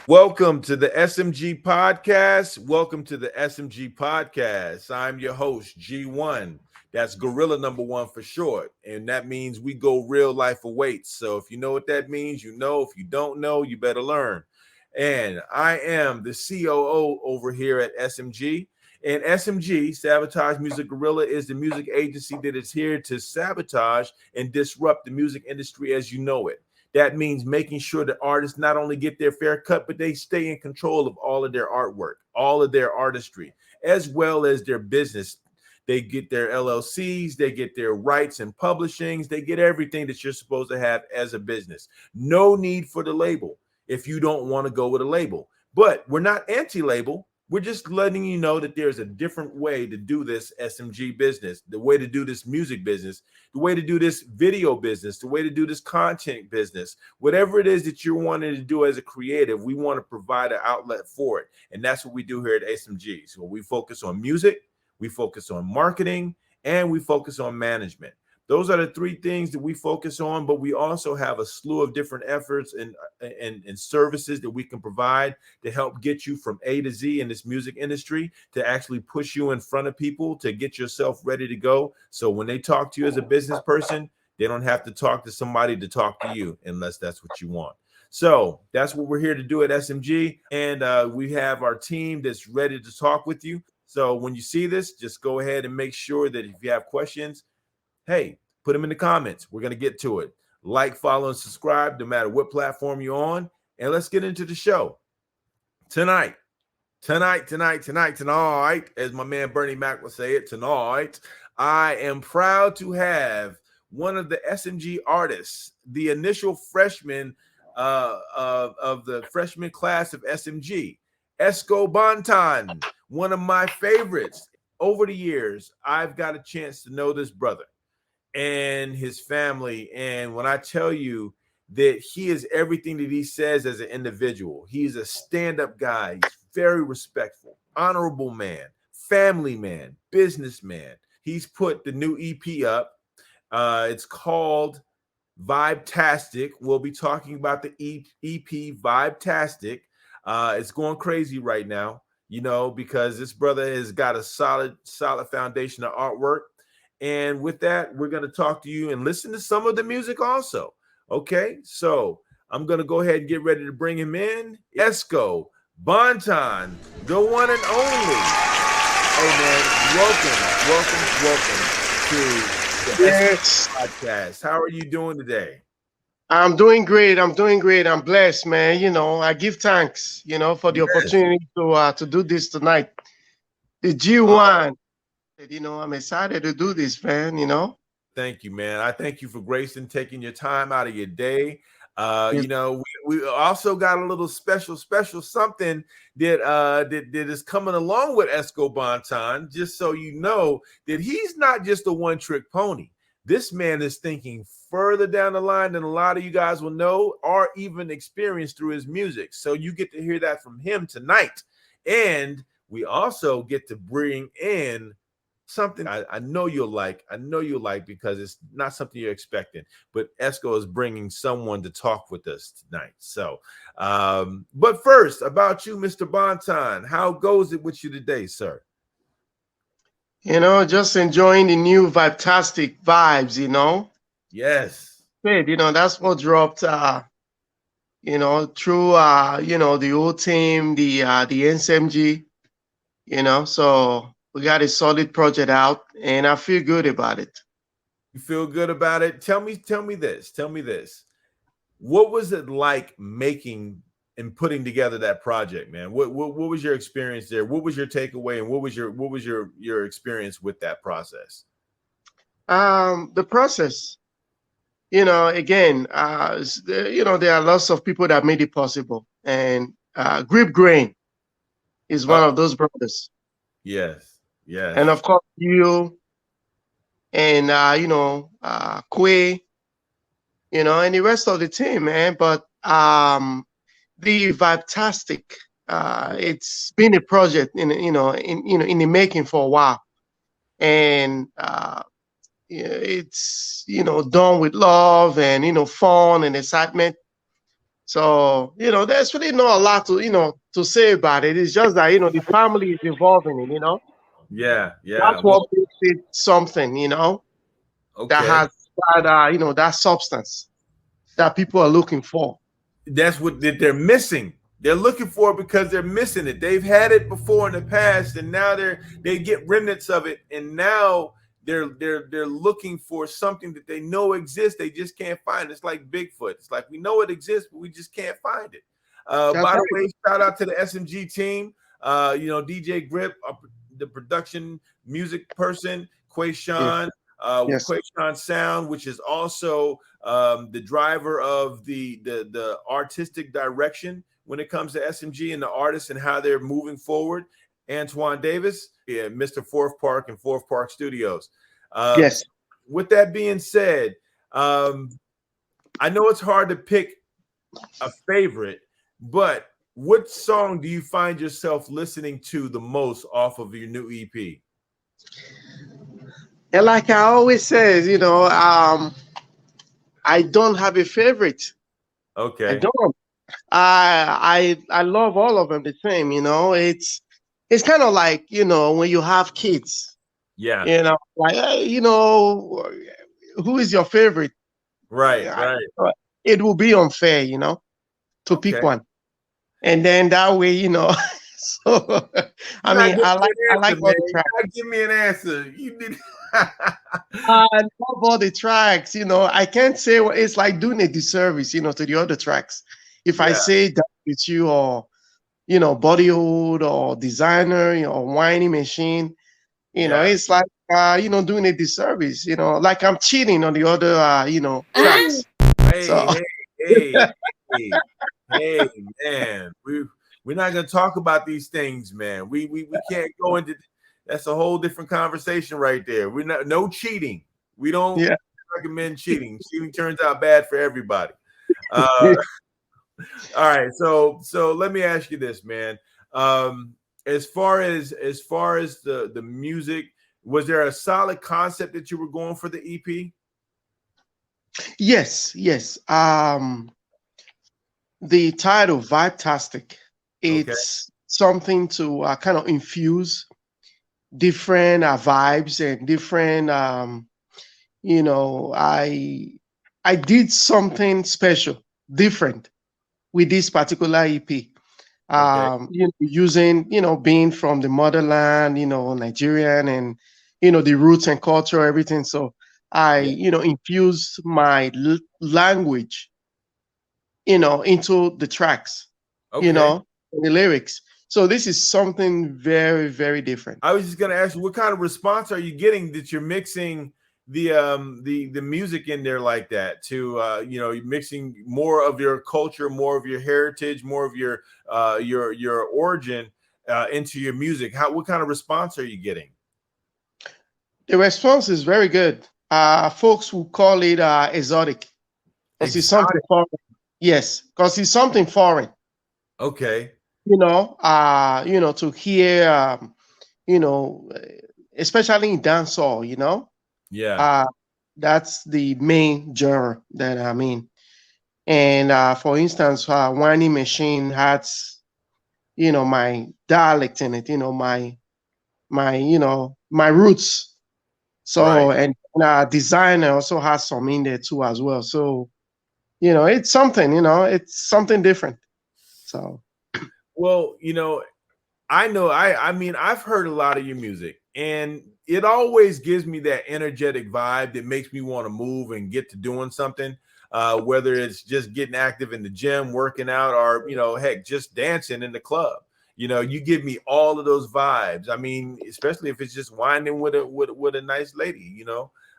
Welcome to the SMG Podcast. Welcome to the SMG Podcast. I'm your host, G1. That's Gorilla number one for short. And that means we go real life awaits. So if you know what that means, you know. If you don't know, you better learn. And I am the COO over here at SMG. And SMG, Sabotage Music Gorilla, is the music agency that is here to sabotage and disrupt the music industry as you know it. That means making sure that artists not only get their fair cut, but they stay in control of all of their artwork, all of their artistry, as well as their business. They get their LLCs, they get their rights and publishings, they get everything that you're supposed to have as a business. No need for the label if you don't want to go with a label. But we're not anti-label. We're just letting you know that there's a different way to do this SMG business, the way to do this music business, the way to do this video business, the way to do this content business, whatever it is that you're wanting to do as a creative, we want to provide an outlet for it. And that's what we do here at SMG. So we focus on music, we focus on marketing, and we focus on management. Those are the three things that we focus on, but we also have a slew of different efforts and services that we can provide to help get you from A to Z in this music industry, to actually push you in front of people, to get yourself ready to go. So when they talk to you as a business person, they don't have to talk to somebody to talk to you unless that's what you want. So that's what we're here to do at SMG. And we have our team that's ready to talk with you. So when you see this, just go ahead and make sure that if you have questions, hey, put them in the comments. We're going to get to it. Like, follow, and subscribe no matter what platform you're on. And let's get into the show. Tonight, as my man Bernie Mac will say it, tonight, I am proud to have one of the SMG artists, the initial freshman of the freshman class of SMG, Esco Banton, one of my favorites. Over the years, I've got a chance to know this brother and his family. And when I tell you that he is everything that he says as an individual, he's a stand-up guy. He's very respectful, honorable man, family man, businessman. He's put the new EP up. It's called Vibe-tastic. We'll be talking about the EP Vibe-tastic. It's going crazy right now, you know, because this brother has got a solid foundation of artwork. And with that, we're going to talk to you and listen to some of the music also. Okay, so I'm going to go ahead and get ready to bring him in. Esco Banton, the one and only. Hey, man, welcome to the SMG Podcast. How are you doing today? I'm doing great. I'm blessed, man. You know, I give thanks, you know, for the opportunity to do this tonight. The G1. You know, I'm excited to do this, man, you know. Thank you, man. I thank you for gracing taking your time out of your day. You know, we also got a little special something that is coming along with Esco Banton, just so you know that he's not just a one-trick pony. This man is thinking further down the line than a lot of you guys will know or even experience through his music. So you get to hear that from him tonight. And we also get to bring in something I know you'll like. Because it's not something you're expecting. But Esco is bringing someone to talk with us tonight. So, but first, about you, Mr. Banton, how goes it with you today, sir? You know, just enjoying the new Vibe-tastic vibes, you know. Yes. You know, that's what dropped, you know, through, you know, the whole team, the SMG, you know, so we got a solid project out, and I feel good about it. You feel good about it? Tell me this. What was it like making and putting together that project, man? What was your experience there? What was your takeaway, and what was your experience with that process? The process, you know, again, you know, there are lots of people that made it possible, and Grip Grain is one of those brothers. Yes. Yeah. And of course, you and, you know, Kwe, you know, and the rest of the team, man. But the Vibe-tastic, it's been a project in the making for a while. And it's, you know, done with love and, you know, fun and excitement. So, there's really not a lot to say about it. It's just that, the family is involved in it, Yeah, That's yeah. what Well, makes it something, that okay. has that substance that people are looking for. That's what they're missing. They're looking for it because they're missing it. They've had it before in the past, and now they get remnants of it, and now they're looking for something that they know exists. They just can't find it. It's like Bigfoot. It's like we know it exists, but we just can't find it. That's By the right. way, shout out to the SMG team. DJ Grip, the production music person, Yes. Quayshawn, with Yes. Quayshawn Sound, which is also the driver of the artistic direction when it comes to SMG and the artists and how they're moving forward. Antoine Davis, yeah, Mr. Fourth Park and Fourth Park Studios. Yes. With that being said, I know it's hard to pick a favorite, but what song do you find yourself listening to the most off of your new EP? And like I always say, I don't have a favorite. I Okay. don't. I love all of them the same. It's kind of like when you have kids. Yeah. Like hey, who is your favorite? Right. Right. It will be unfair, to pick Okay. one, and then that way, So I mean, I like all the tracks. Give me an answer. You did. I love all the tracks. I can't say it's like doing a disservice, to the other tracks. If I say that with you or bodyhood or designer, or whiny machine, it's like doing a disservice, like I'm cheating on the other tracks. Hey, So hey, man. We're not gonna talk about these things, man. We can't go into that's a whole different conversation right there. We're not no cheating. We don't recommend cheating. Cheating turns out bad for everybody. All right, so let me ask you this, man. As far as the music, was there a solid concept that you were going for the EP? Yes. The title Vibetastic, it's something to kind of infuse different vibes and different I did something special, different with this particular EP. Using, being from the motherland, Nigerian, and the roots and culture, everything. So I infused my language into the tracks, the lyrics. So this is something very, very different. I was just gonna ask you, what kind of response are you getting that you're mixing the music in there like that to you're mixing more of your culture, more of your heritage, more of your origin into your music? What kind of response are you getting? The response is very good. Folks will call it exotic. Because it's something foreign. Yes, because it's something foreign. Okay. To hear, especially in dancehall, Yeah. That's the main genre that I'm in. And for instance, whining machine has, my dialect in it, my roots. So and designer also has some in there too as well. So it's something different. So well, I mean I've heard a lot of your music, and it always gives me that energetic vibe that makes me want to move and get to doing something, whether it's just getting active in the gym, working out, or heck, just dancing in the club. You give me all of those vibes. I mean, especially if it's just winding with a nice lady,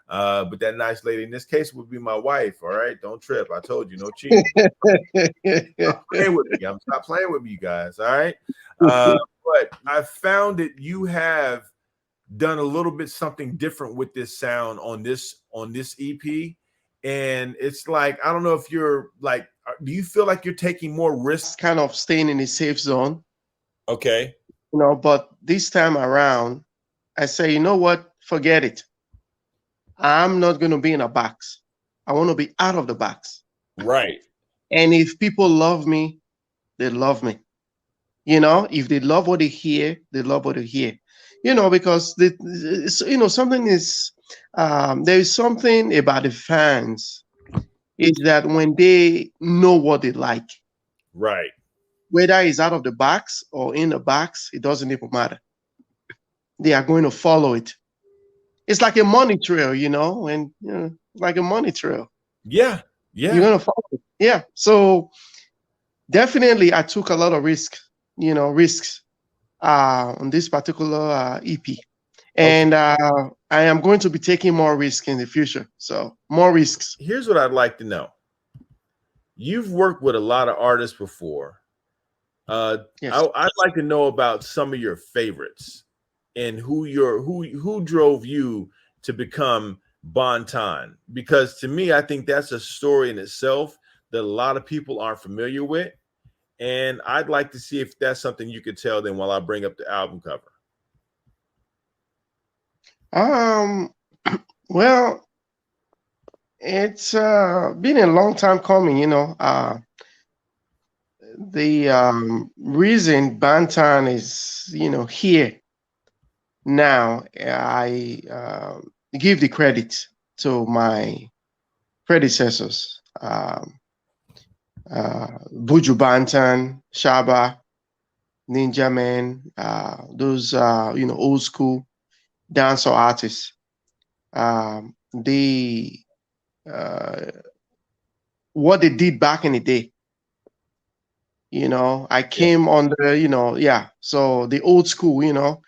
but that nice lady in this case would be my wife. All right, don't trip. I told you, no cheating. Stop playing with me. Stop playing with me, you guys. All right. But I found that you have done a little bit something different with this sound on this EP, and it's like I don't know if you're like, do you feel like you're taking more risks? Kind of staying in a safe zone. Okay. But this time around, I say, you know what? Forget it. I'm not going to be in a box. I want to be out of the box. Right. And if people love me, they love me. You know, if they love what they hear, they love what they hear. You know, because something is there is something about the fans is that when they know what they like, right, whether it's out of the box or in the box, it doesn't even matter. They are going to follow it. It's like a money trail, you know, and like a money trail. Yeah, yeah. You're gonna follow it. Yeah. So definitely, I took a lot of risks on this particular EP, and I am going to be taking more risks in the future. So more risks. Here's what I'd like to know. You've worked with a lot of artists before. Yes. I'd like to know about some of your favorites and who drove you to become Banton, because to me, I think that's a story in itself that a lot of people aren't familiar with. And I'd like to see if that's something you could tell them while I bring up the album cover. Well, it's been a long time coming, you know. The reason Banton is, you know, here now, I give the credit to my predecessors. Buju Banton, Shaba, Ninja Man, those old school dancer artists. What they did back in the day. You know, I came on the, so the old school, you know.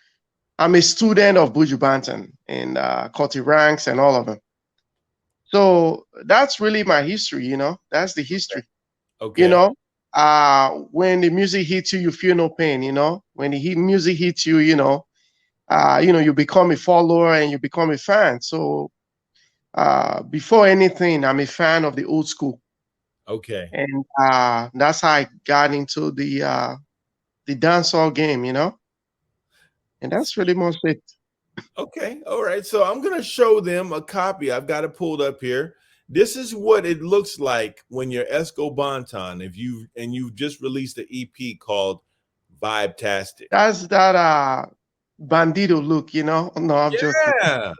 I'm a student of Buju Banton and Cutty Ranks and all of them. So that's really my history, you know. That's the history. Okay. You know, when the music hits you, you feel no pain, you know. When the music hits you, you become a follower and you become a fan. So before anything, I'm a fan of the old school. Okay. And that's how I got into the dancehall game, you know. And that's really much it. Okay. All right. So I'm going to show them a copy. I've got it pulled up here. This is what it looks like when you're Esco Banton. You've just released an EP called Vibe-tastic. That's that bandito look, you know. No, I'm just yeah.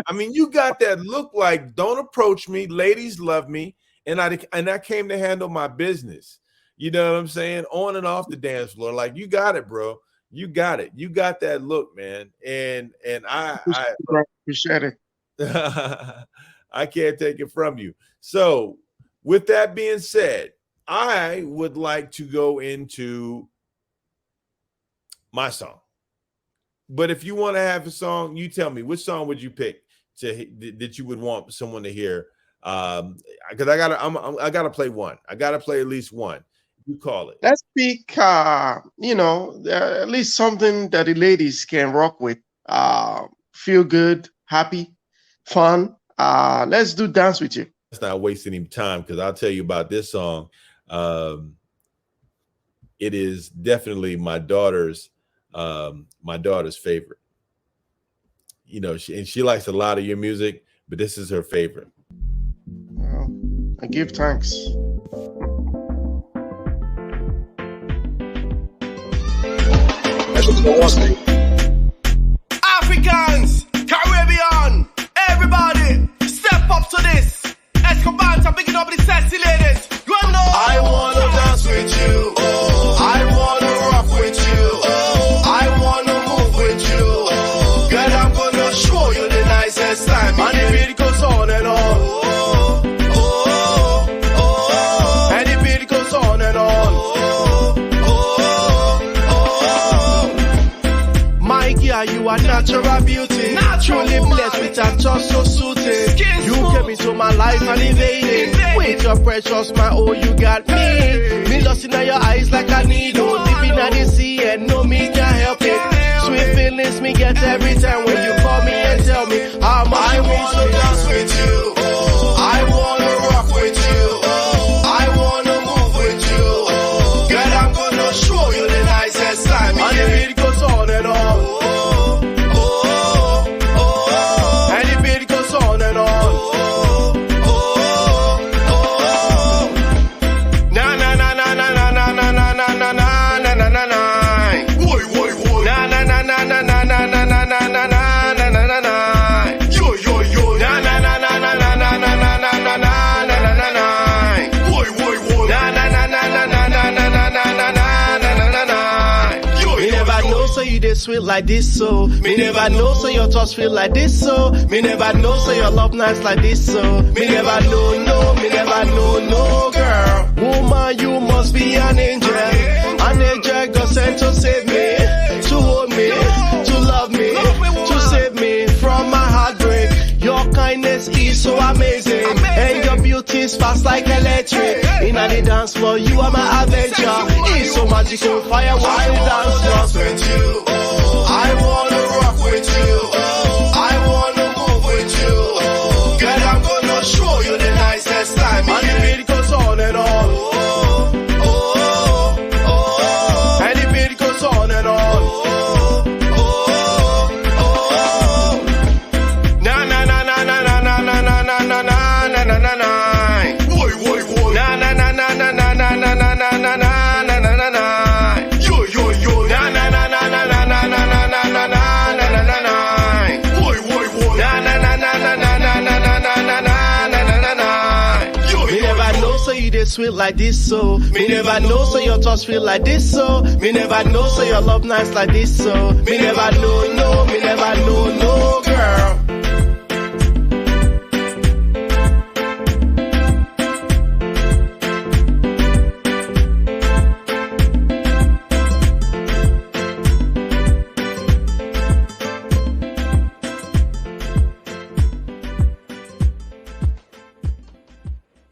I mean, you got that look like don't approach me, ladies love me, and I came to handle my business. You know what I'm saying? On and off the dance floor, like you got it, bro. You got it. You got that look, man. And I appreciate it. I can't take it from you. So with that being said, I would like to go into my song. But if you want to have a song, you tell me, which song would you pick that you would want someone to hear? Because I gotta play one. I gotta play at least one. You call it. Let's pick at least something that the ladies can rock with. Feel good, happy, fun. Let's do Dance With You. Let's not waste any time, because I'll tell you about this song. It is definitely my daughter's favorite. You know, she likes a lot of your music, but this is her favorite. Well, I give thanks. Africans, Caribbean, everybody, step up to this. Esco Banton, picking up the sexy ladies. I wanna dance with you. Oh, I wanna rock with you. Oh, I wanna move with you. Oh, girl, I'm gonna show you the nicest time. And the beat goes on and on. Oh, oh, oh, and the beat goes on and on. You are natural beauty, truly blessed with a touch so soothing. You came into my life and invading. With your precious smile, oh, you got me. Me lost in your eyes like a needle, deep in the sea, and no me can help it. Sweet feelings me get every time when you call me and tell me how much I wanna dance with you. I wanna rock with you. I wanna move with you. Girl, I'm gonna show you the nicest time. And the beat goes on and on. they sweet like this, so me never know, so your thoughts feel like this, so me never know, so your love nice like this, so me never know, no, girl. Woman, you must be an angel God sent to save me, to hold me, to love me, to save me from my heartbreak. Your kindness is so amazing, and your beauty is fast like electric. In the dance floor, you are my adventure. It's so magical, fire while dance just with you. I wanna rock with you. I wanna move with you. Girl, I'm gonna show you the nicest time. And the beat goes on and on. And the beat goes on and on. Na na na na na na na na na na na na na na na na. Woi woi woi. Na na na na na na na na na na na na na na na na. Yo yo yo. Na na na na na na na na na na na na na na na na. Woi woi woi. Na na na na na na na na na na na na na na na. Yo yo. Me never know, so you dey sweet like this, so me never know, so your thoughts feel like this, so me never know, so your love nice like this, so me never know, no, girl.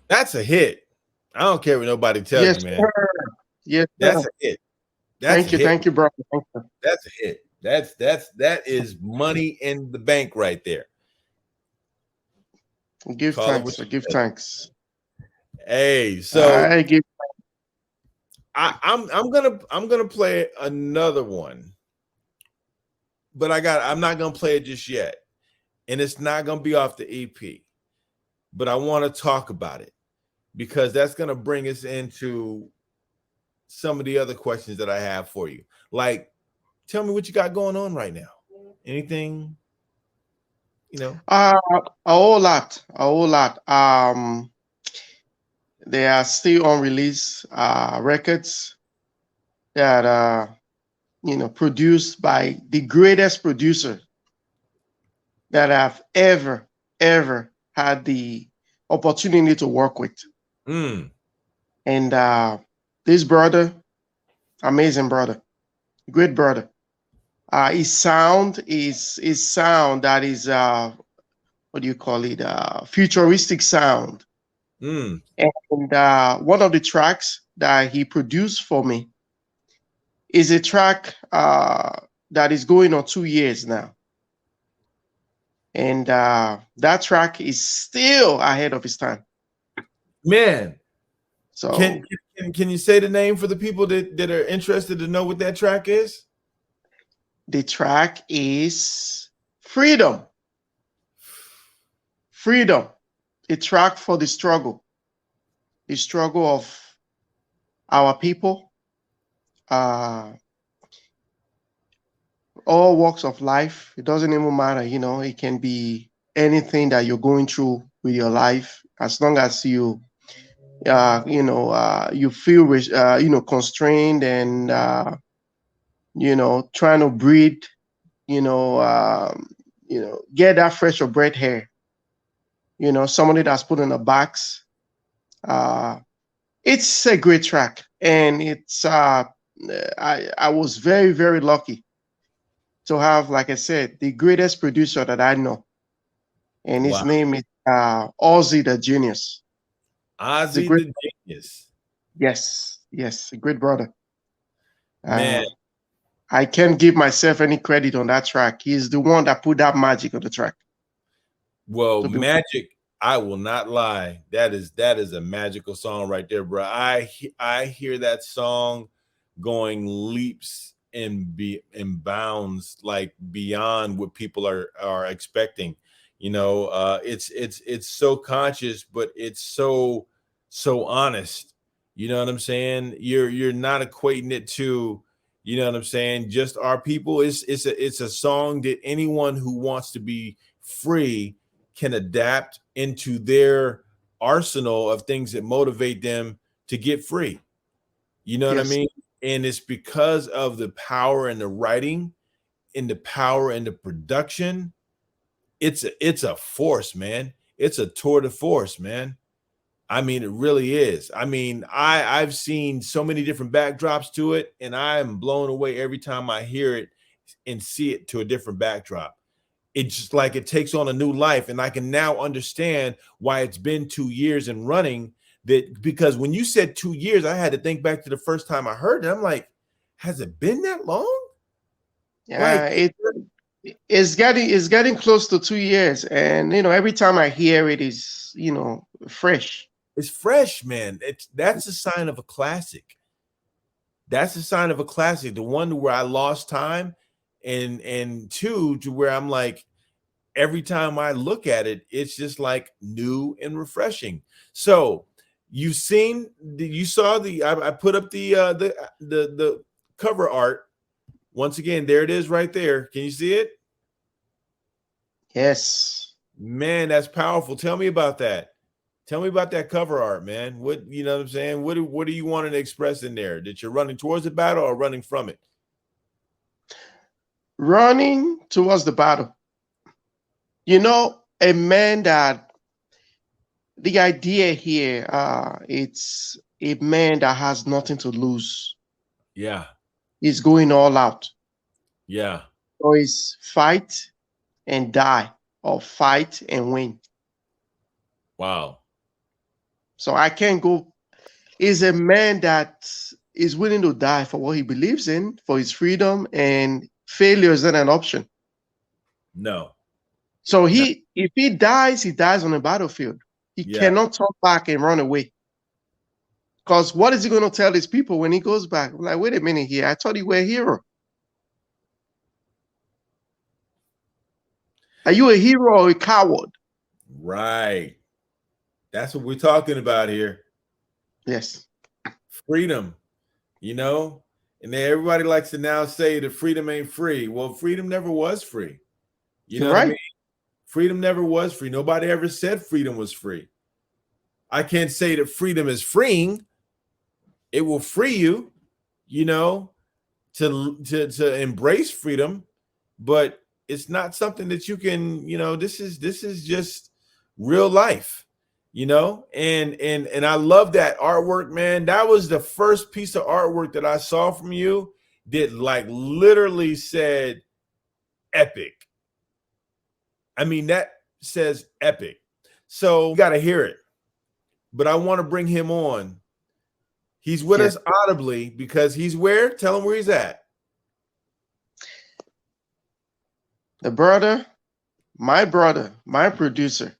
That's a hit. I don't care what nobody tells Yes, you, man. sir. Yes, That's sir. a hit. That's Thank you, brother. Thank you. That's a hit. That is money in the bank right there. Give Call it thanks. what you Give say. thanks. Hey, so I give. I'm gonna play another one, but I'm not gonna play it just yet, and it's not gonna be off the EP, but I want to talk about it because that's gonna bring us into some of the other questions that I have for you. Like, tell me what you got going on right now. Anything, you know? A whole lot. There are still unreleased records that are, produced by the greatest producer that I've ever had the opportunity to work with. And this brother, amazing brother, great brother. His sound that is what do you call it? Futuristic sound. And one of the tracks that he produced for me is a track that is going on 2 years now. And that track is still ahead of its time. Man. So can you say the name for the people that are interested to know what that track is? The track is Freedom. Freedom. A track for the struggle of our people, all walks of life. It doesn't even matter, it can be anything that you're going through with your life, as long as you you feel constrained and trying to breathe, get that fresh or breath air. Somebody that's put in a box. It's a great track, and it's I was very, very lucky to have, like I said, the greatest producer that I know, and his name is Ozzy the Genius. Ozzy the Genius. Yes, a great brother. Man, I can't give myself any credit on that track. He's the one that put that magic on the track. Well, magic, I will not lie. That is a magical song right there, bro. I hear that song going leaps and bounds, like beyond what people are expecting. It's so conscious, but it's so honest. You know what I'm saying? You're not equating it to, you know what I'm saying, just our people. It's a song that anyone who wants to be free can adapt into their arsenal of things that motivate them to get free. You know what I mean? And it's because of the power in the writing in the power and the production, it's a force, man. It's a tour de force, man. I mean, it really is. I mean, I've seen so many different backdrops to it, and I am blown away every time I hear it and see it to a different backdrop. It's just like it takes on a new life, and I can now understand why it's been 2 years and running. That because when you said 2 years, I had to think back to the first time I heard it. I'm like, has it been that long? Yeah, it's getting close to 2 years, and every time I hear it is fresh. It's fresh, man. That's a sign of a classic. That's a sign of a classic. The one where I lost time, and two, to where I'm like, every time I look at it, it's just like new and refreshing. So you saw I put up the cover art. Once again, there it is right there. Can you see it? Yes. Man, that's powerful. Tell me about that. Tell me about that cover art, man. What I'm saying? What do you want to express in there? That you're running towards the battle or running from it? Running towards the battle. A man that the idea here, it's a man that has nothing to lose. Yeah. He's going all out. Yeah. So it's fight and die, or fight and win. Wow. So I can't go. He's a man that is willing to die for what he believes in, for his freedom, and failure is not an option. No. So if he dies on the battlefield. He cannot turn back and run away. Because what is he going to tell his people when he goes back? I'm like, wait a minute here. I thought you were a hero. Are you a hero or a coward? Right. That's what we're talking about here. Yes. Freedom, and then everybody likes to now say that freedom ain't free. Well, freedom never was free. You know what I mean? Freedom never was free. Nobody ever said freedom was free. I can't say that freedom is freeing. It will free you, to embrace freedom, but it's not something that you can, this is just real life. And I love that artwork, man. That was the first piece of artwork that I saw from you that literally said epic. I mean, that says epic. So you got to hear it. But I want to bring him on. He's with us audibly because he's where? Tell him where he's at. My brother, my producer,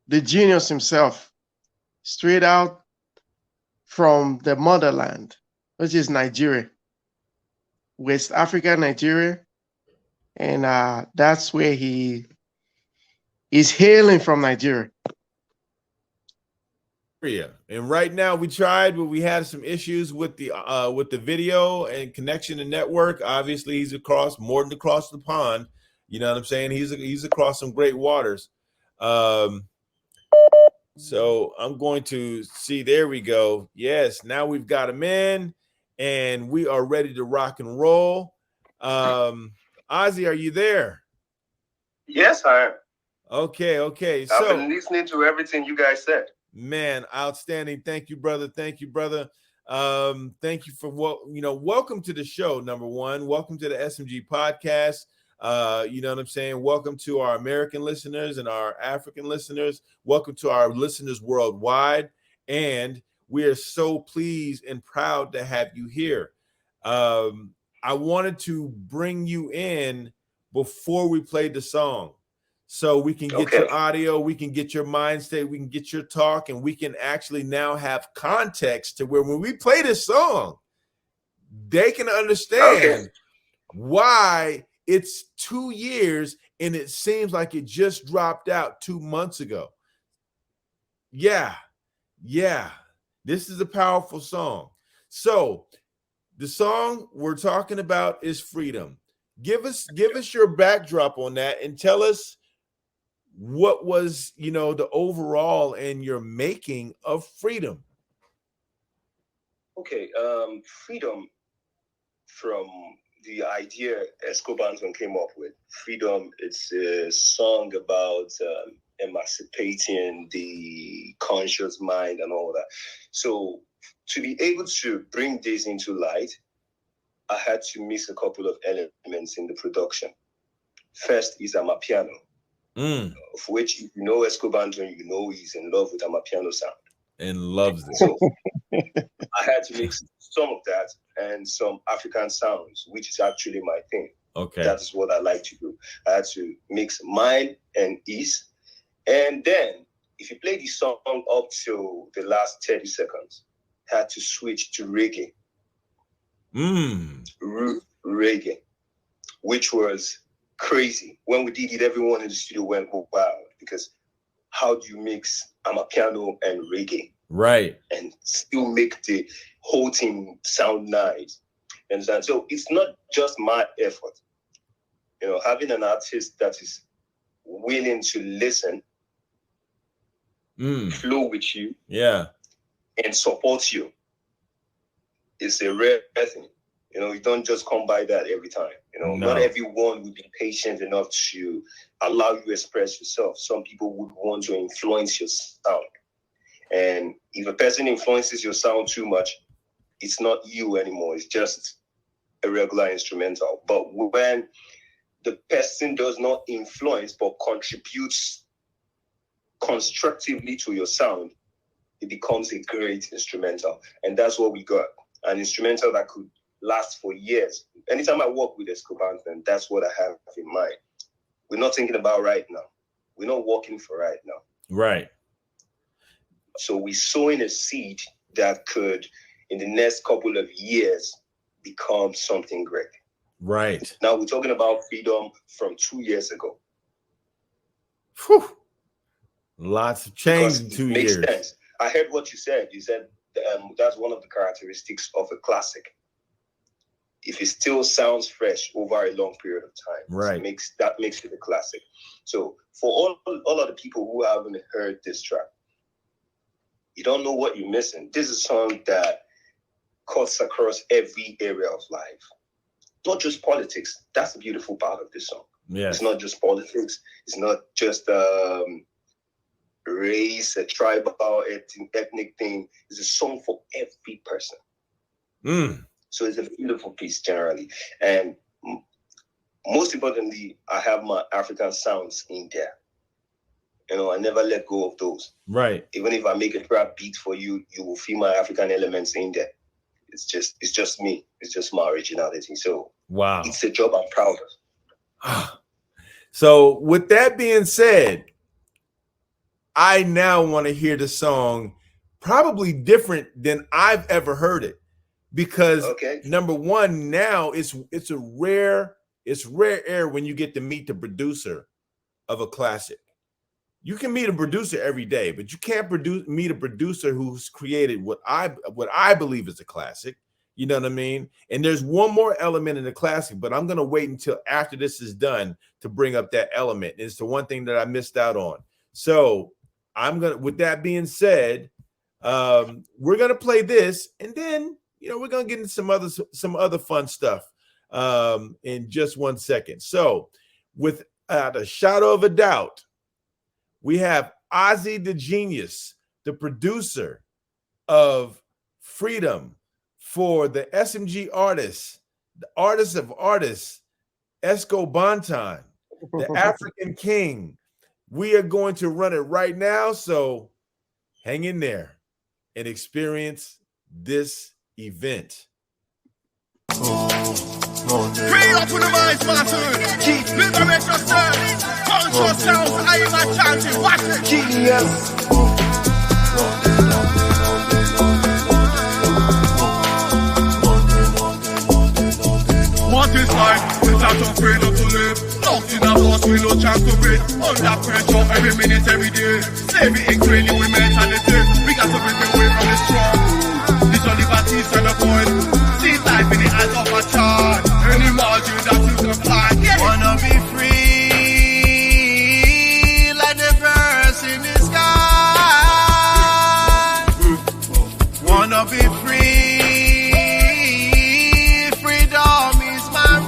the genius himself, straight out from the motherland, which is Nigeria, West Africa, Nigeria. And that's where he is hailing from, Nigeria. And right now we tried, but we had some issues with the video and connection and network. Obviously, he's more than across the pond. You know what I'm saying? He's across some great waters. So I'm going to see. There we go. Yes, now we've got him in, and we are ready to rock and roll. Ozzy, are you there? Yes, I am. Okay. I've been listening to everything you guys said. Man, outstanding. Thank you, brother. Thank you for welcome to the show. Number one, welcome to the SMG Podcast. You know what I'm saying? Welcome to our American listeners and our African listeners. Welcome to our listeners worldwide. And we are so pleased and proud to have you here. I wanted to bring you in before we played the song, so we can get your audio, we can get your mind state, we can get your talk, and we can actually now have context to where when we play this song, they can understand why it's 2 years and it seems like it just dropped out 2 months ago. Yeah. This is a powerful song. So the song we're talking about is Freedom. Give us your backdrop on that and tell us what was, the overall and your making of Freedom. Okay, Freedom from the idea Esco Banton came up with. Freedom, it's a song about emancipating the conscious mind and all that. So to be able to bring this into light, I had to mix a couple of elements in the production. First is amapiano, of which, if you know Esco Banton, you know he's in love with amapiano sound. And loves it. So I had to mix some of that and some African sounds, which is actually my thing. Okay. That is what I like to do. I had to mix mine and his. And then, if you play the song up to the last 30 seconds, I had to switch to reggae. Reggae, which was crazy. When we did it, everyone in the studio went wild, because how do you mix amapiano and reggae? Right. And still make the whole thing sound nice. And so it's not just my effort. You know, having an artist that is willing to listen, flow with you, and support you is a rare thing. You know, you don't just come by that every time. You know, not everyone would be patient enough to allow you to express yourself. Some people would want to influence your sound. And if a person influences your sound too much, it's not you anymore. It's just a regular instrumental. But when the person does not influence but contributes constructively to your sound, it becomes a great instrumental. And that's what we got. An instrumental that could last for years. Anytime I work with Esco Banton, that's what I have in mind. We're not thinking about right now. We're not working for right now. Right. So we're sowing a seed that could, in the next couple of years, become something great. Right. Now we're talking about freedom from 2 years ago. Whew. Lots of change in 2 years. Makes sense. I heard what you said. You said that's one of the characteristics of a classic. If it still sounds fresh over a long period of time, right, that makes it a classic. So for all of the people who haven't heard this track, you don't know what you're missing. This is a song that cuts across every area of life, not just politics. That's the beautiful part of this song. Yes. It's not just politics. It's not just race, a tribal, ethnic thing. It's a song for every person. So it's a beautiful piece generally. And most importantly, I have my African sounds in there. You know, I never let go of those. Right. Even if I make a trap beat for you, you will feel my African elements in there. It's just me. It's just my originality. So wow, it's a job I'm proud of. So with that being said, I now want to hear the song probably different than I've ever heard it. Because number one, now it's rare air when you get to meet the producer of a classic. You can meet a producer every day, but you can't meet a producer who's created what I believe is a classic. You know what I mean? And there's one more element in the classic, but I'm gonna wait until after this is done to bring up that element. It's the one thing that I missed out on. So with that being said, we're gonna play this, and then we're gonna get into some other fun stuff in just 1 second. So, without a shadow of a doubt, we have Ozzy the Genius, the producer of Freedom for the SMG artist, the artist of artists, Esco Banton, the African King. We are going to run it right now, so hang in there and experience this event. Free up with the minds, master. Liberate yourself. Conscious sounds, I am a chanting. Watch it. Genius. What is life without your freedom to live? Locked in a box with no chance to breathe. Under pressure every minute, every day. Slavery ingrained in women's mentality. We got to break away from the strong. This on liberties and the point. See life in the eyes of a child. Any margin that you can find. Yeah. Wanna be free like the birds in the sky. Wanna be free. Freedom is my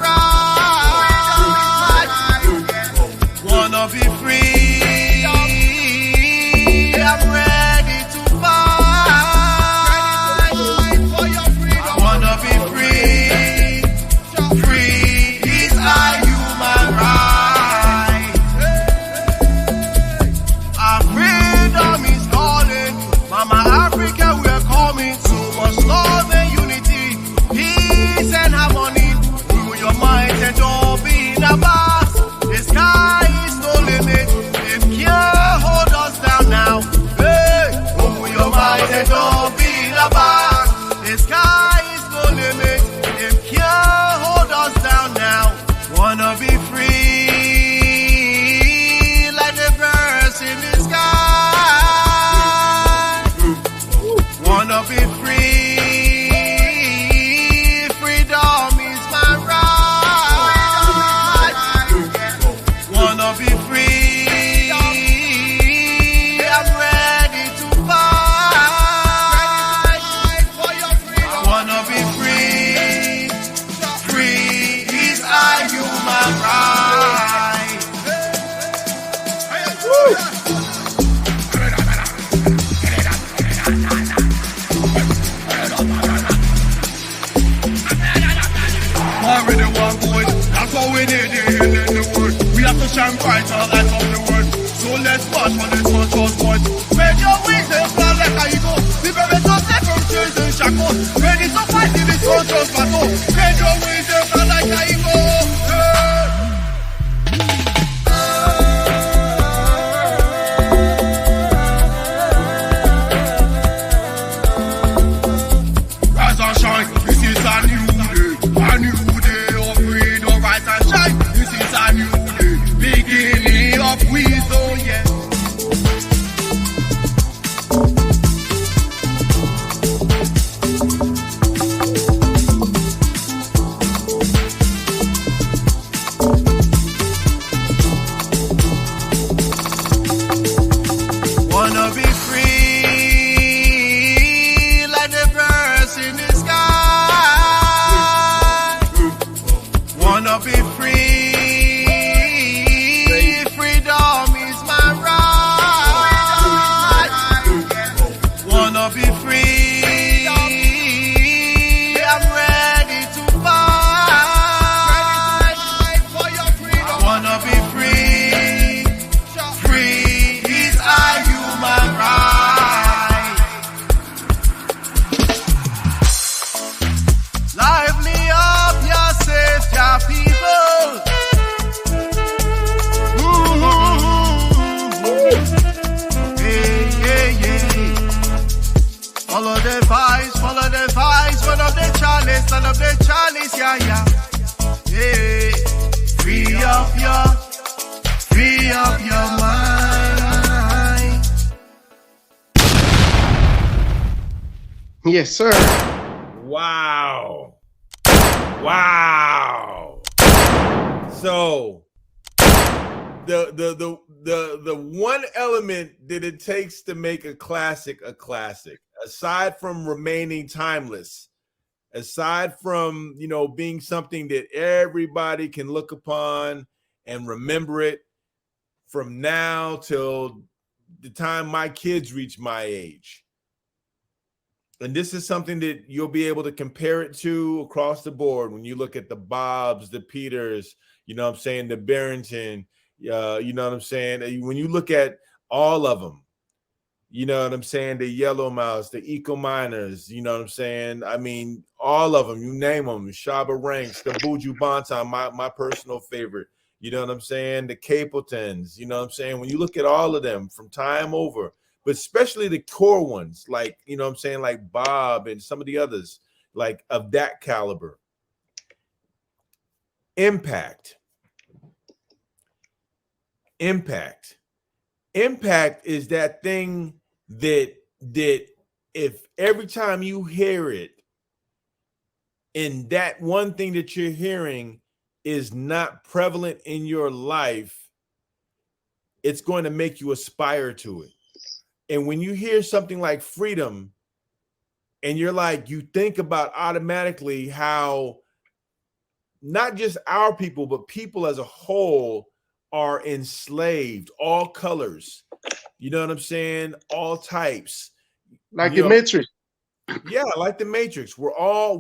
Follow the vibes, run up the chalice, yeah, yeah. Yeah, free up your mind. Yes, sir. Wow. So the one element that it takes to make a classic, aside from remaining timeless, aside from, being something that everybody can look upon and remember it from now till the time my kids reach my age. And this is something that you'll be able to compare it to across the board when you look at the Bobs, the Peters, the Barrington, when you look at all of them, the Yellow Mouse, the Eco Miners, I mean, all of them, you name them, Shabba Ranks, the Esco Banton, my personal favorite, the Capletons, when you look at all of them from time over, but especially the core ones, like, like Bob and some of the others, like of that caliber. Impact is that thing that if every time you hear it, and that one thing that you're hearing is not prevalent in your life, it's going to make you aspire to it. And when you hear something like freedom, and you're like, you think about automatically how not just our people, but people as a whole are enslaved, all colors, all types. Like the Matrix. Yeah, like the Matrix. We're all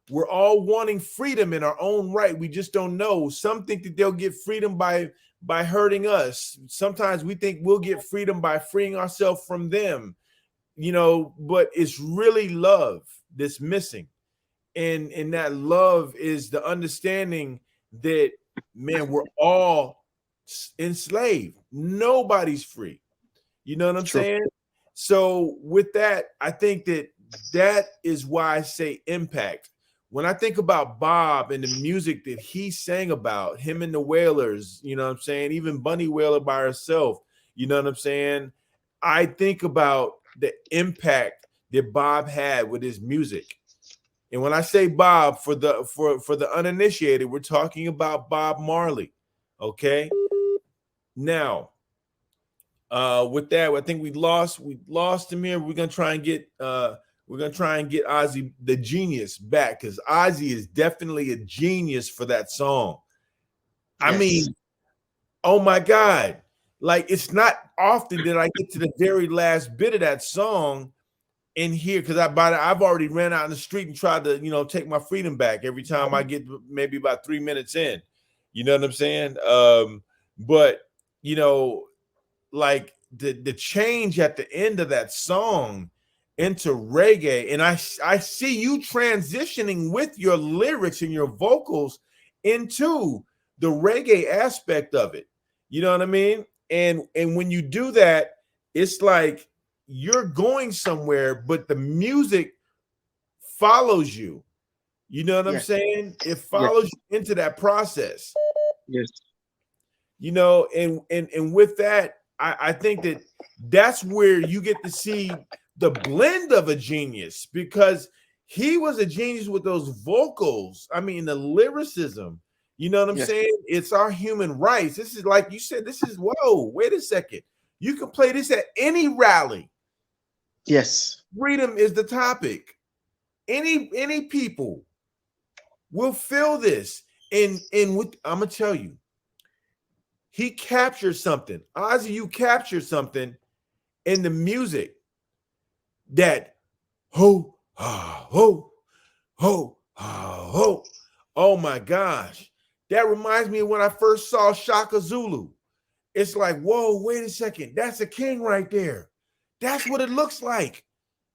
wanting freedom in our own right. We just don't know. Some think that they'll get freedom by hurting us. Sometimes we think we'll get freedom by freeing ourselves from them, but it's really love that's missing. And that love is the understanding that, man, we're all enslaved. Nobody's free. You know what I'm saying? So with that, I think that is why I say impact. When I think about Bob and the music that he sang about, him and the Wailers, even Bunny Wailer by herself, I think about the impact that Bob had with his music. And when I say Bob, for the uninitiated, we're talking about Bob Marley. Okay. Now, with that, I think we lost him here. We're gonna try and get Ozzy the genius back, because Ozzy is definitely a genius for that song. Yes. I mean, oh my God. Like, it's not often that I get to the very last bit of that song in here, because I've already ran out in the street and tried to, take my freedom back every time I get maybe about 3 minutes in. You know what I'm saying? But like the change at the end of that song into reggae, and I see you transitioning with your lyrics and your vocals into the reggae aspect of it. You know what I mean? And when you do that, it's like you're going somewhere, but the music follows you. You know what I'm saying? It follows you into that process. Yes. And with that, I think that's where you get to see the blend of a genius, because he was a genius with those vocals. I mean, the lyricism, you know what I'm saying? It's our human rights. This is, like you said, whoa, wait a second. You can play this at any rally. Yes. Freedom is the topic. Any people will feel this. And with, I'm going to tell you, he captured something. Ozzy, you captured something in the music that ho, ho, ho, ho. Oh my gosh. That reminds me of when I first saw Shaka Zulu. It's like, whoa, wait a second. That's a king right there. That's what it looks like.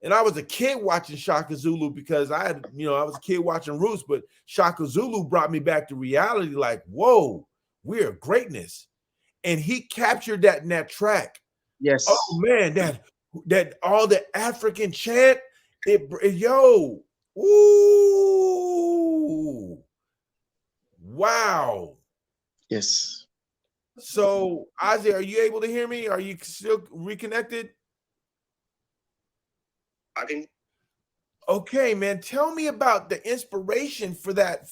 And I was a kid watching Shaka Zulu, because I was a kid watching Roots, but Shaka Zulu brought me back to reality. Like, whoa, we're greatness. And he captured that in that track. Yes. Oh man, that that all the African chant, yo, ooh, wow. Yes. So, Ozzy, are you able to hear me? Are you still reconnected? I can. Okay, man. Tell me about the inspiration for that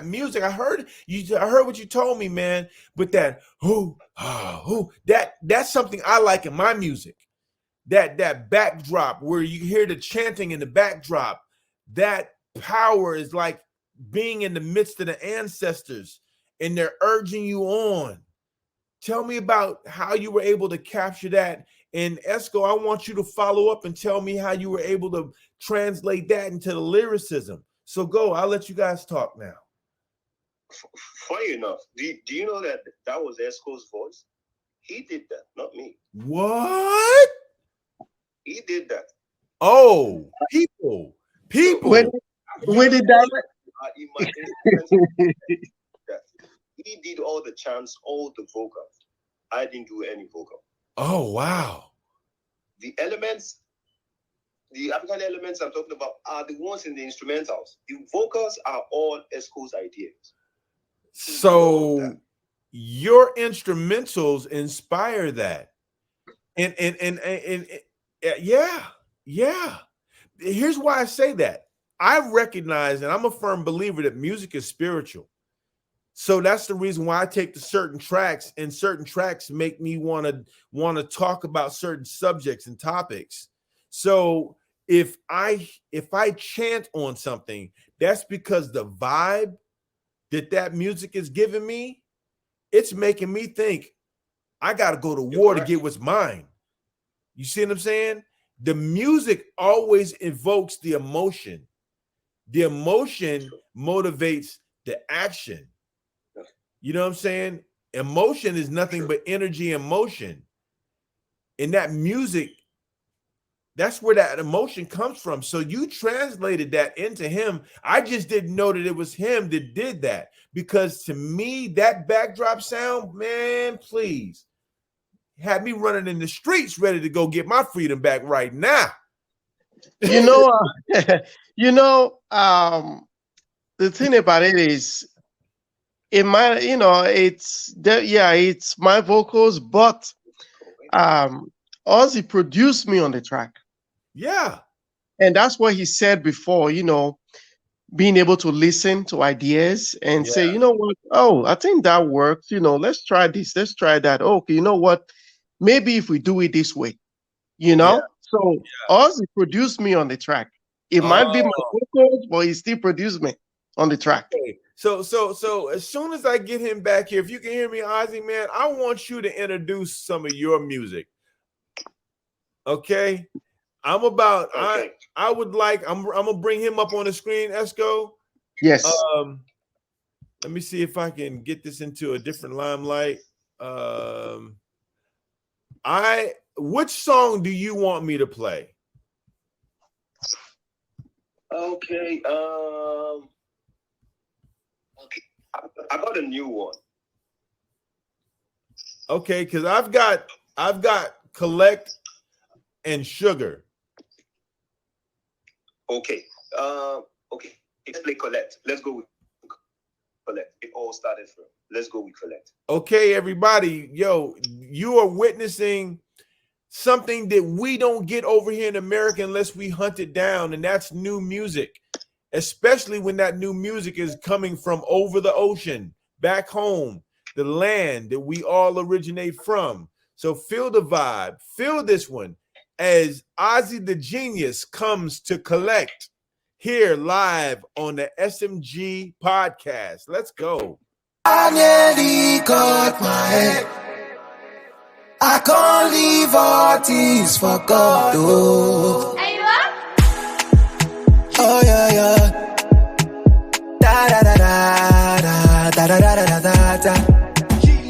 music. I heard what you told me, man. But that that's something I like in my music. That backdrop where you hear the chanting in the backdrop. That power is like being in the midst of the ancestors, and they're urging you on. Tell me about how you were able to capture that. And Esco, I want you to follow up and tell me how you were able to translate that into the lyricism. So go, I'll let you guys talk now. Funny enough, do you know that was Esco's voice? He did that, not me. What? He did that. Oh, people. Where did that? He did all the chants, all the vocals. I didn't do any vocal. Oh, wow. The elements, the African elements I'm talking about are the ones in the instrumentals. The vocals are all Esco's ideas. So your instrumentals inspire that. And yeah. Here's why I say that. I recognize, and I'm a firm believer that music is spiritual. So that's the reason why I take the certain tracks, and certain tracks make me want to talk about certain subjects and topics. So if I chant on something, that's because the vibe that music is giving me, it's making me think I got to go to war to get what's mine. You see what I'm saying? The music always evokes the emotion. The emotion motivates the action. You know what I'm saying? Emotion is nothing but energy and motion. And that music, that's where that emotion comes from. So you translated that into him. I just didn't know that it was him that did that. Because to me, that backdrop sound, man, please, had me running in the streets ready to go get my freedom back right now. The thing about it is, it's my vocals, but Ozzy produced me on the track. Yeah. And that's what he said before, being able to listen to ideas and say, you know what? Oh, I think that works. Let's try this. Let's try that. Okay, you know what? Maybe if we do it this way, So Ozzy produced me on the track. It might be my vocals, but he still produced me on the track. Okay. So as soon as I get him back here, if you can hear me, Ozzy, man, I want you to introduce some of your music. Okay. I'm gonna bring him up on the screen, Esco. Yes. Let me see if I can get this into a different limelight. Which song do you want me to play? Okay. I got a new one. Okay, because I've got Collect and Sugar. Okay. Okay. Let's play Collect. Let's go with Collect. It all started from. Let's go with Collect. Okay, everybody. Yo, you are witnessing something that we don't get over here in America unless we hunt it down, and that's new music. Especially when that new music is coming from over the ocean, back home, the land that we all originate from. So feel the vibe, feel this one as Ozzy the Genius comes to Collect here live on the SMG Podcast. Let's go. I nearly got my head. I can't leave all things for God. Oh. Oh yeah. Da da da da da da da da da da.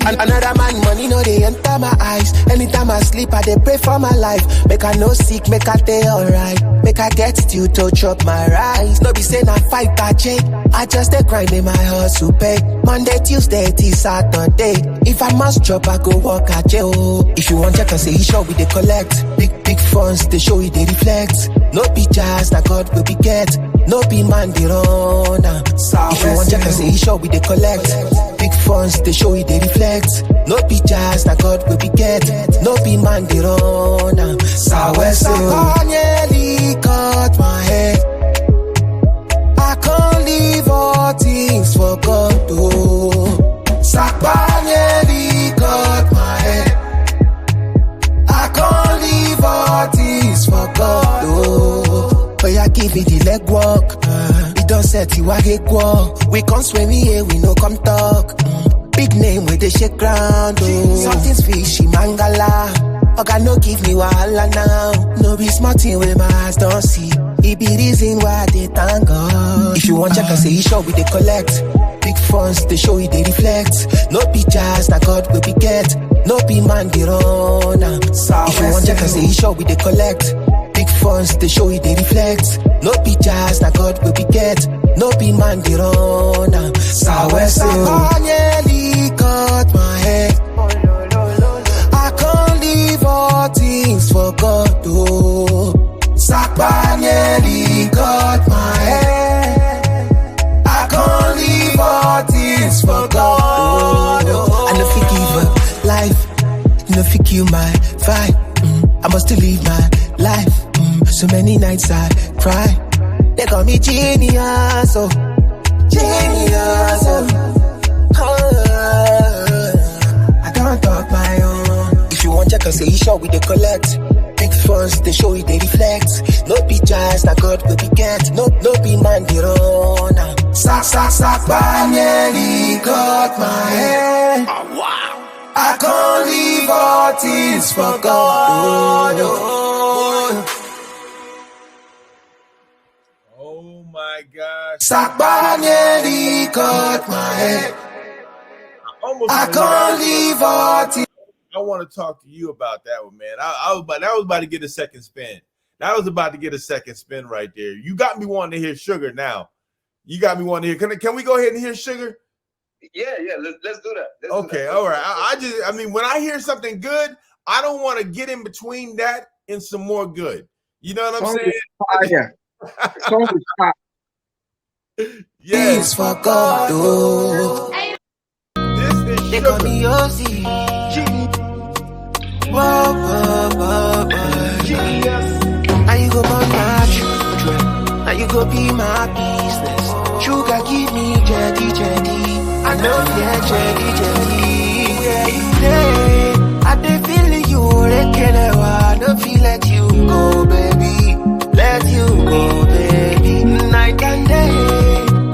Another man money no they enter my eyes. Anytime I sleep I dey pray for my life. Make I no sick, make I stay alright. Make I get you to chop my rice. No be say na fight I check. I just dey grind in my hustle pay. Monday, Tuesday, till Saturday. If I must chop I go work at jail. If you want check and say you sure we dey collect. Big funds they show you they reflect. No be jazz that God will be get. No be man they run. If you want check and say you sure we dey collect. Big funds they show you they reflect. No be jazz that God will be get. No be man they run. I nearly cut my head. I can't leave all things for God. Sakpa nearly cut my head. I can't leave all things for God. But yeah, give me the leg walk. It don't set you a get walk. We come swim here, we no come talk. Big name with the shake ground. Something's fishy, mangala. Oga no give me wahala now. No be smarting with my eyes don't see. It be reason why they thank God. If you want check and say you sure we they collect. Big funds they show you they reflect. No be jazz that God will be get. No be man they run. If you want check and say you sure we they collect. Big funds they show you they reflect. No be jazz that God will be get. No be man they run. I nearly cut my head. I can't leave all things for God. Sakpa nearly cut my head. I can't leave all things for God. I no fit give up life. No fit kill my vibe. I must still live my life. So many nights I cry. They call me genius, oh. Genius, oh. I don't talk my own. If you want check and say you sure we they collect. Big funds they show you they reflect. No be jazz that God will be get. No be man they run. Sack, I nearly got my head. Oh, wow. I can't leave all things for God. Oh my gosh. Sakba nearly cut my head. I can't leave all things. I want to talk to you about that one, man. That was about to get a second spin. That was about to get a second spin right there. You got me wanting to hear Sugar now. You got me wanting to hear. Can we go ahead and hear Sugar? Yeah. Let's do that. Okay, all right. I mean, when I hear something good, I don't want to get in between that and some more good. You know what I'm saying? Song is fire. Yes, for God. This is They call Sugar. me Ozzy. Whoa. Now you go burn my children. Now you go be my business. Sugar give me jetty. I know yeah, I dey feel you, I don't feel let you go, baby. Let you go, baby. Night and day,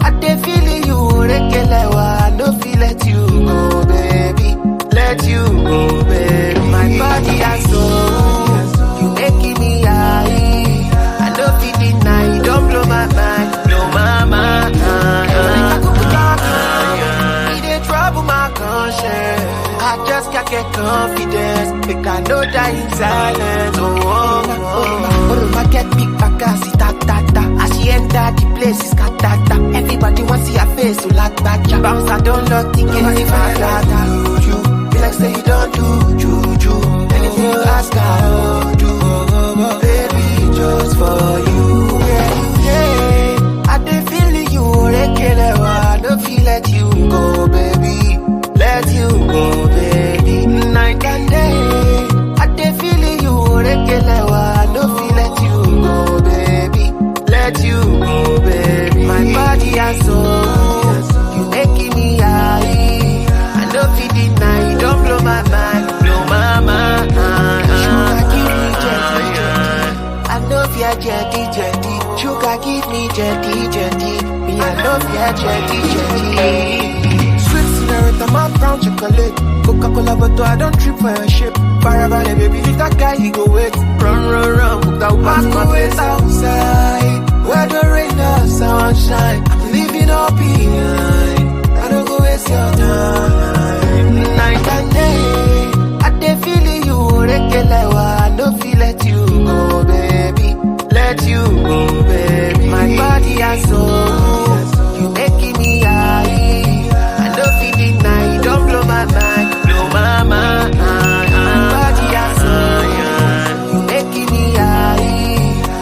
I dey feel you, I don't feel let you go, baby. Let you go, baby. My body and soul, you making me high. I don't feel it now, you don't blow my mind, blow my mind. I just can't get confidence. Make I know that in silence. Oh, my get big back, ta. As she enter the place, is katata. Everybody wants to see her face, so like that. Bounce, I don't look tickets if I got you. Be like, say you don't do juju. Anything you ask, I'll do. Baby, just for you. Yeah. I dey feel you, I don't feel let you go, baby. Let you go, baby. Night and day, I dey feel you, I don't feel let you go, baby. Let you go, baby. My body and soul, you making me high. I don't feel it now, you don't blow my mind, blow my mind. Sugar give me jetty. I know fear jetty. Sugar give me jetty. Me I know fear jetty. I'm a brown chocolate. Coca-Cola, but I don't trip for your ship. Forever, baby, if that guy, he go wait. Run, cook that pass my face outside. Where the rain or sunshine, I'm leaving all behind. I don't go waste your time. Night Kelewa, I no feel let you go, baby. Let you go, baby. My body and soul, you making me high. I no feel deny, you don't blow my mind, blow my mind. My body and soul, you making me high.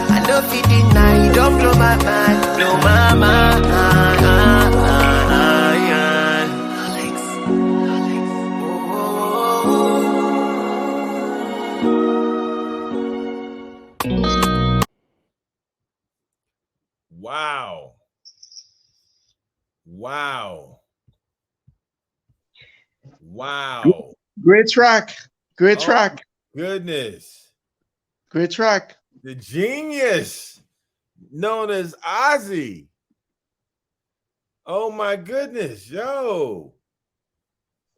I no feel deny, you don't blow my mind, blow my mind. Wow. Wow. Wow. Great track. Great Oh, track. Goodness. Great track. The genius known as Ozzy. Oh my goodness, yo.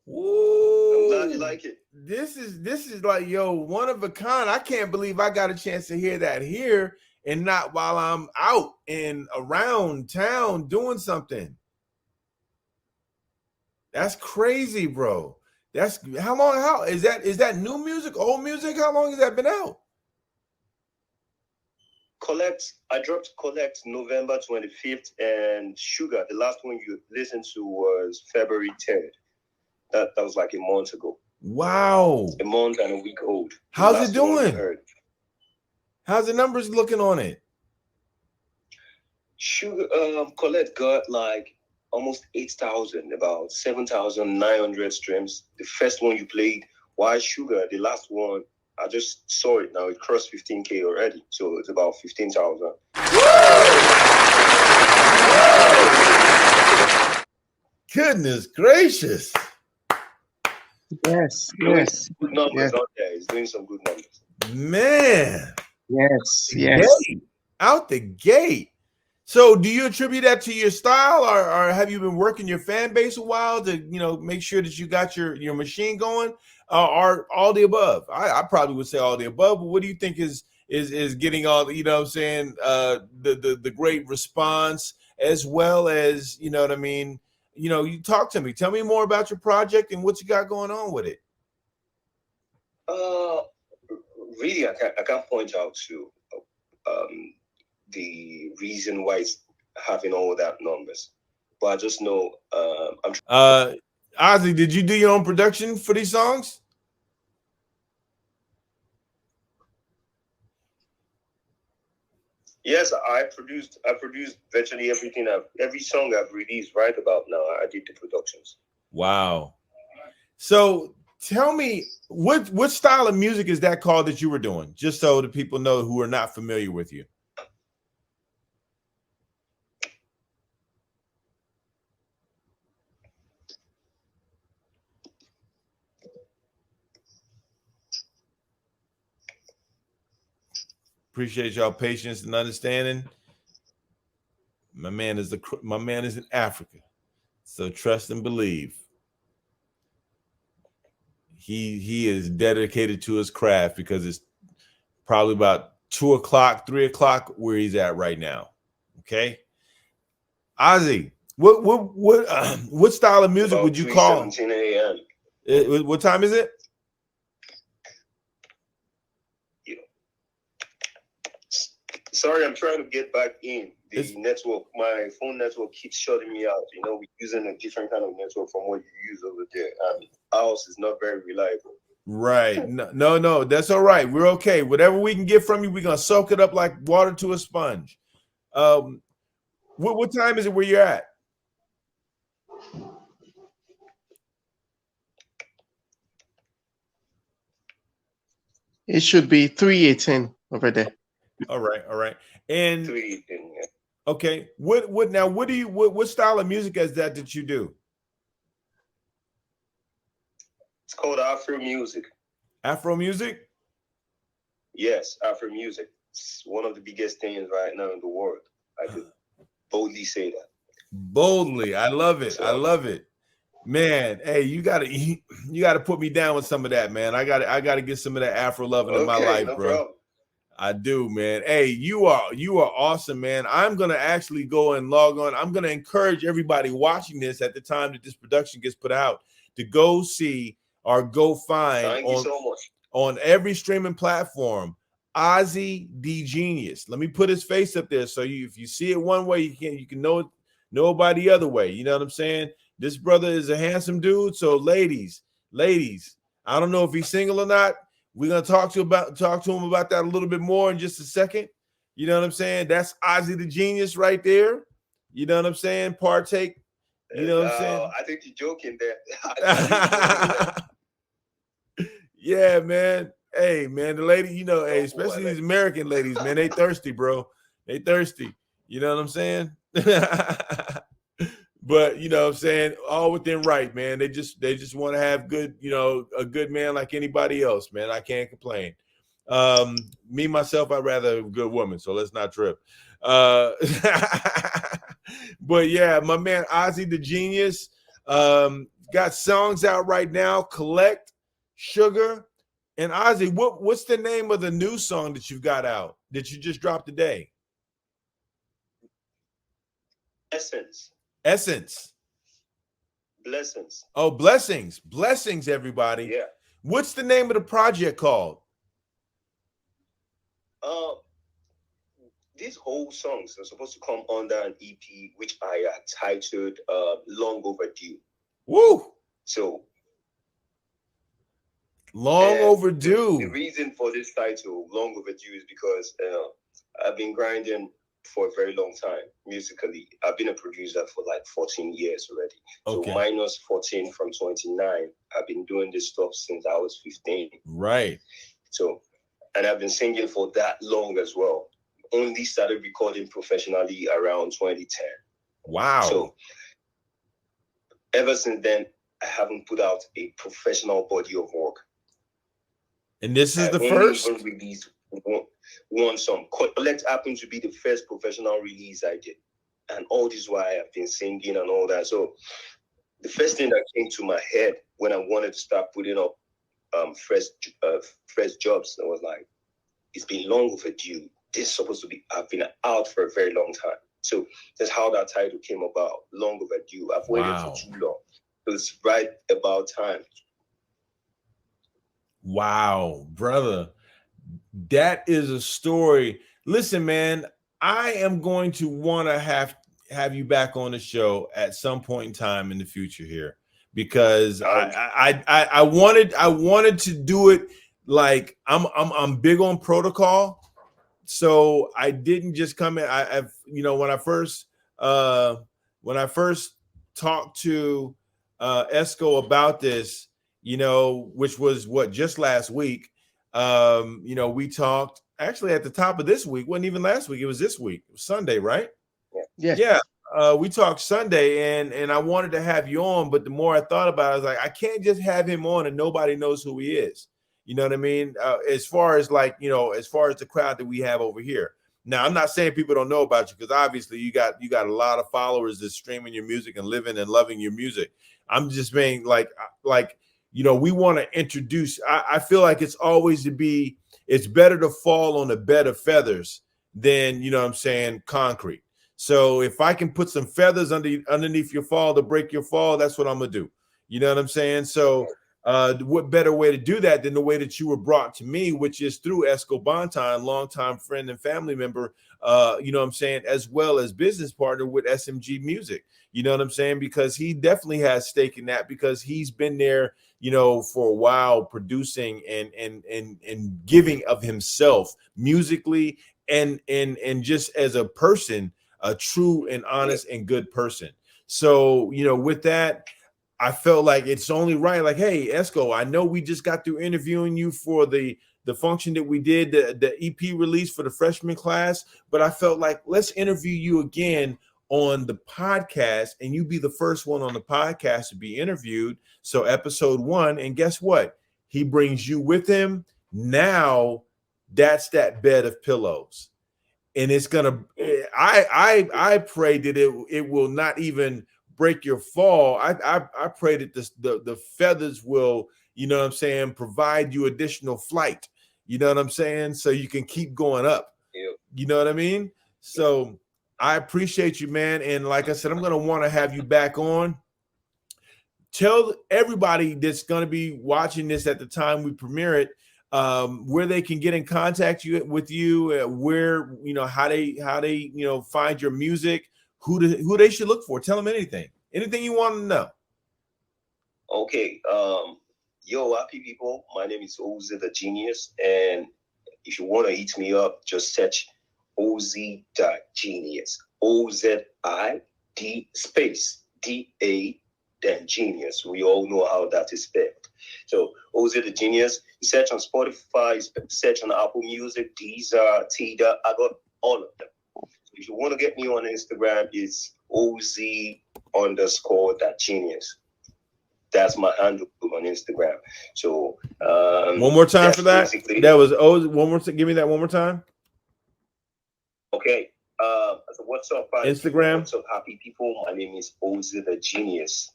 Woo. I'm glad you like it. This is like, yo, one of a kind. I can't believe I got a chance to hear that here and not while I'm out and around town doing something. That's crazy, bro. That's how is that new music, old music? How long has that been out? I dropped Collect November 25th, and Sugar, the last one you listened to, was February 3rd. That was like a month ago. Wow. A month and a week old. How's it doing? How's the numbers looking on it? Sugar, Collect got like almost 8,000, about 7,900 streams. The first one you played, Why Sugar, the last one, I just saw it now. It crossed 15K already. So it's about 15,000. Goodness gracious. Yes. Good numbers out there. It's doing some good numbers. Man. Yes. Out the gate. So do you attribute that to your style, or have you been working your fan base a while to, make sure that you got your machine going, or all the above? I probably would say all the above, but what do you think is getting all the, the great response, as well as, you you talk to me. Tell me more about your project and what you got going on with it. Really, I can't point out to the reason why it's having all that numbers, but I just know Ozzy, did you do your own production for these songs? Yes, I produced virtually everything. Every song I've released right about now, I did the productions. Wow. So tell me, what style of music is that called that you were doing, just so the people know who are not familiar with you? Appreciate y'all patience and understanding. My man is in Africa, so trust and believe. He is dedicated to his craft because it's probably about 2 o'clock, 3 o'clock where he's at right now. Okay, Ozzy, what style of music would you call? 17 a.m. What time is it? Sorry, I'm trying to get back in. Network, my phone network keeps shutting me out. We're using a different kind of network from what you use over there. And ours is not very reliable. Right. No, that's all right. We're okay. Whatever we can get from you, we're going to soak it up like water to a sponge. What time is it where you're at? It should be 3:18 over there. All right. And 3:18, yeah. Okay. What style of music is that you do? It's called Afro music. Afro music? Yes, Afro music. It's one of the biggest things right now in the world. I could boldly say that. Boldly. I love it. I love it. Man, hey, you gotta put me down with some of that, man. I gotta get some of that Afro loving in my life, no bro. problem. I do, man. Hey, you are awesome, man. I'm gonna actually go and log on. I'm gonna encourage everybody watching this at the time that this production gets put out to go see or go find Thank you so much. on every streaming platform. Ozzy the Genius. Let me put his face up there so if you see it one way, you can know about the other way. You know what I'm saying? This brother is a handsome dude. So ladies, I don't know if he's single or not. We're gonna talk to him about that a little bit more in just a second. You know what I'm saying? That's Ozzy the Genius right there. You know what I'm saying? Partake. You know what I'm saying? I think you're joking there. Yeah, man. Hey, man, the lady, you know, hey, especially these American ladies, man, they thirsty, bro. They thirsty. You know what I'm saying? But you know what I'm saying, all within right, man. They just want to have good, you know, a good man like anybody else, man. I can't complain. Me myself, I'd rather a good woman, so let's not trip. But yeah, my man Ozzy the Genius got songs out right now. Collect, Sugar, and Ozzy. What's the name of the new song that you've got out that you just dropped today? Essence. Blessings. Oh, blessings, everybody. Yeah. What's the name of the project called? These whole songs are supposed to come under an EP, which I titled Long Overdue. Woo! So Long Overdue. The reason for this title, Long Overdue, is because I've been grinding for a very long time musically. I've been a producer for like 14 years already. Okay. So minus 14 from 29. I've been doing this stuff since I was 15. Right. So, and I've been singing for that long as well. Only started recording professionally around 2010. Wow. So ever since then, I haven't put out a professional body of work. And this is the I first? even released one song. Collect happened to be the first professional release I did. And all this while I've been singing and all that. So the first thing that came to my head when I wanted to start putting up fresh jobs, I was like, it's been long overdue. This is supposed to be, I've been out for a very long time. So that's how that title came about, Long Overdue. I've waited for too long. So it's right about time. Wow, brother. That is a story. Listen, man, I am going to want to have you back on the show at some point in time in the future here, because I wanted to do it. Like I'm big on protocol. So I didn't just come in. I've, you know, when I first talked to Esco about this, you know, which was just last week. You know, we talked actually at the top of this week. Wasn't even last week. It was this week. It was Sunday, right? Yeah. Yeah. We talked Sunday, and I wanted to have you on, but the more I thought about it, I was like, I can't just have him on and nobody knows who he is. You know what I mean? As far as like, you know, as far as the crowd that we have over here. Now, I'm not saying people don't know about you, because obviously you got a lot of followers that's streaming your music and living and loving your music. I'm just being like, you know, we want to introduce. I feel like it's better to fall on a bed of feathers than, you know what I'm saying, concrete. So if I can put some feathers underneath your fall to break your fall, that's what I'm gonna do. You know what I'm saying? So what better way to do that than the way that you were brought to me, which is through Esco Banton, longtime friend and family member, you know what I'm saying, as well as business partner with SMG Music. You know what I'm saying? Because he definitely has stake in that, because he's been there, you know, for a while, producing and giving of himself musically and just as a person, a true and honest and good person. So, you know, with that, I felt like it's only right. Like, hey, Esco, I know we just got through interviewing you for the function that we did, the EP release for the freshman class, but I felt like let's interview you again on the podcast, and you be the first one on the podcast to be interviewed. So episode 1, and guess what? He brings you with him. Now that's that bed of pillows. And it's gonna, I pray that it will not even break your fall. I pray that the feathers will, you know what I'm saying, provide you additional flight. You know what I'm saying? So you can keep going up. Yeah. You know what I mean? So I appreciate you, man. And like I said, I'm going to want to have you back on. Tell everybody that's going to be watching this at the time we premiere it, where they can get in contact with you, where, how they, find your music, who they should look for. Tell them anything you want to know. Okay. Yo, happy people. My name is Oz the Genius. And if you want to hit me up, just search Oz.Genius. OZID space DA then Genius. We all know how that is spelled. So Oz the Genius. You search on Spotify, search on Apple Music, tThis, I got all of them. So if you want to get me on Instagram, it's OZ_.Genius. That's my handle on Instagram. So one more time for that. That was Oz. One more. Give me that one more time. Okay. So what's up, Instagram? What's up, happy people? My name is Oz the Genius.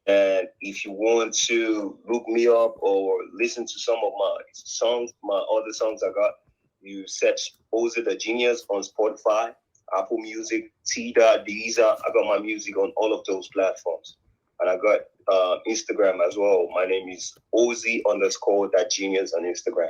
And if you want to look me up or listen to some of my songs, my other songs I got, you search Oz the Genius on Spotify, Apple Music, tThis. I got my music on all of those platforms. And I got Instagram as well. My name is Oz_.Genius on Instagram.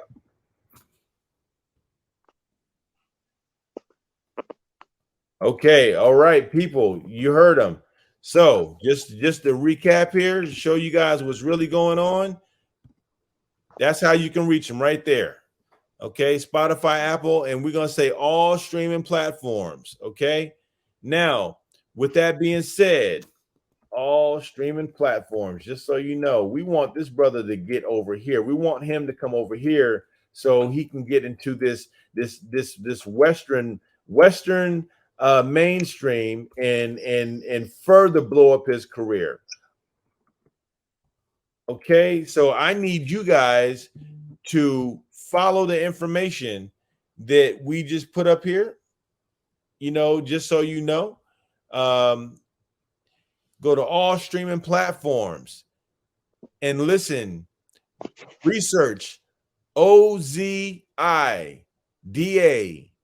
Okay, all right, people, you heard them. So just to recap here, to show you guys what's really going on. That's how you can reach them right there. Okay, Spotify, Apple, and we're gonna say all streaming platforms. Okay, now with that being said, all streaming platforms. Just so you know, we want this brother to get over here. We want him to come over here so he can get into this Western mainstream and further blow up his career. Okay, so I need you guys to follow the information that we just put up here. Just so you know, go to all streaming platforms and listen. Research OZIDA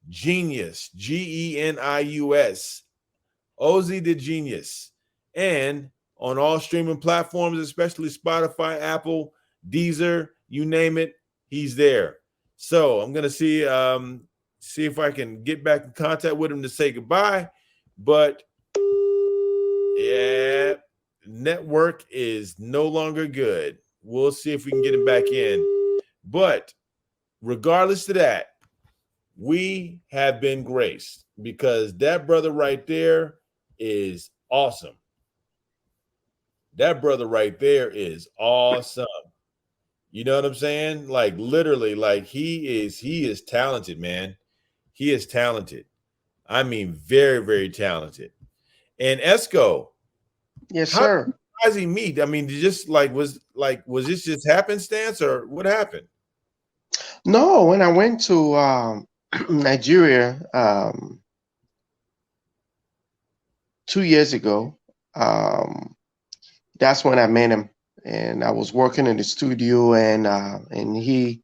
Genius, GENIUS, Oz the Genius, and on all streaming platforms, especially Spotify, Apple, Deezer, you name it, he's there. So I'm gonna see if I can get back in contact with him to say goodbye, but yeah, network is no longer good. We'll see if we can get him back in, but regardless of that, we have been graced because that brother right there is awesome. That brother right there is awesome. You know what I'm saying? Like literally, like he is talented, man. He is talented. I mean, very, very talented. And Esco. Yes, sir. How does he meet? I mean, was this just happenstance or what happened? No, when I went to Nigeria 2 years ago, that's when I met him, and I was working in the studio, and he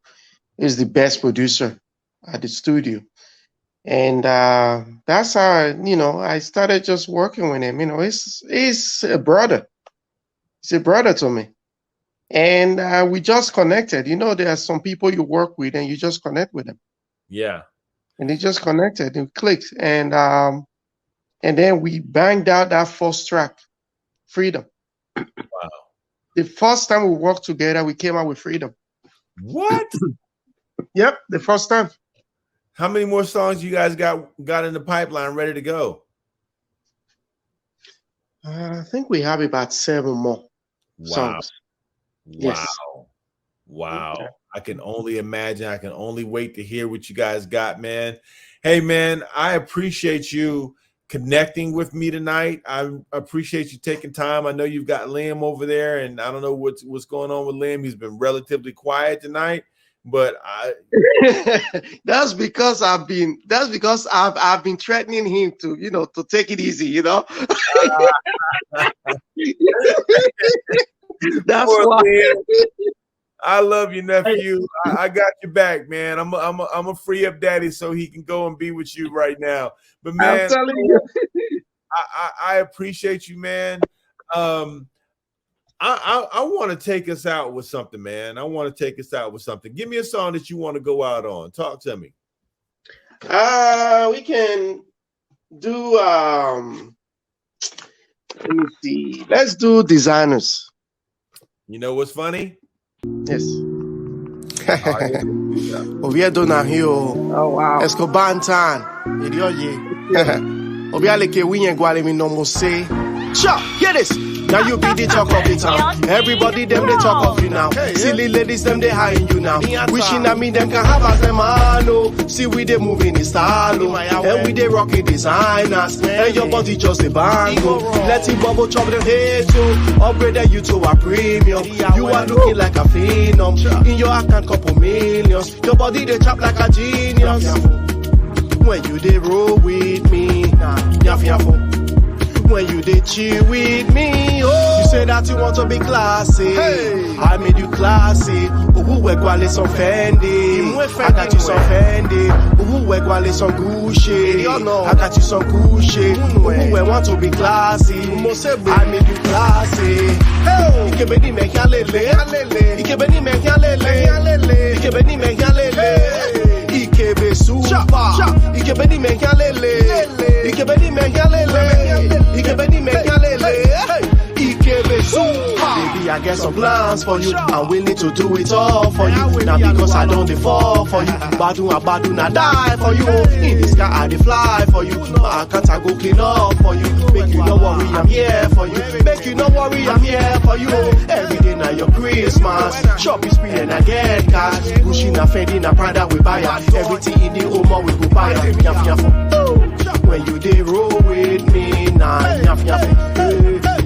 is the best producer at the studio, and that's how I started just working with him. He's a brother. He's a brother to me, and we just connected. There are some people you work with, and you just connect with them. Yeah. And he just connected and clicked. And then we banged out that first track, Freedom. Wow. The first time we worked together, we came out with Freedom. What? Yep, the first time. How many more songs you guys got in the pipeline ready to go? I think we have about 7 more songs. Yes. Wow. Okay. I can only imagine. I can only wait to hear what you guys got, man. Hey, man, I appreciate you connecting with me tonight. I appreciate you taking time. I know you've got Liam over there, and I don't know what's going on with Liam. He's been relatively quiet tonight, but that's because I've been threatening him to take it easy, That's why. I love you, nephew. I got your back, man. I'm a free up daddy so he can go and be with you right now. But man, I'm telling you, I appreciate you, man. I want to take us out with something, man. I want to take us out with something. Give me a song that you want to go out on. Talk to me. We can do let me see. Let's do Designers. You know what's funny? Yes. Obi do na here. Oh wow. Esco Banton. Idioye. Obi aleke winye gwale mi no mo say. Sure, hear this. Now you be the talk of the town. Everybody them they talk of you now. Silly ladies them they hiding you now. Wishing that me them can have as them know. See we they moving in style, and we they rocking Designers. And your body just a bango. Let it bubble chop them head too. Upgrade you to a premium. You are looking like a phenom. In your account couple millions. Your body they chop like a genius. When you they roll with me, when you did chill with me, oh. You say that you want to be classy. Hey. I made you classy. Who we gwale some Fendi. I got you some Fendi. Who we gwale some Gucci. I got you some Gucci. Who we want to be classy. I made you classy. Hey. Ikebeni me kyalele. Ikebeni me kyalele. Ikebeni me kyalele. Ikebe super. Ikebeni me kyalele. Ikebeni me kyalele. Ikebeni me kyalele. Ikebe super. Baby, I get some plans for you. I'm willing to do it all for you. Now because I don't fall for you. Badu na die for you. In the sky I dey fly for you. My account I go clean up for you. Make you no worry, I'm here for you. Make you no worry, I'm here for you. Every day now your Christmas. Shop is free and I get cash. Gucci na Fendi na Prada we buy ya. Everything in the home we go buy ya. When you dey roll with me, nah,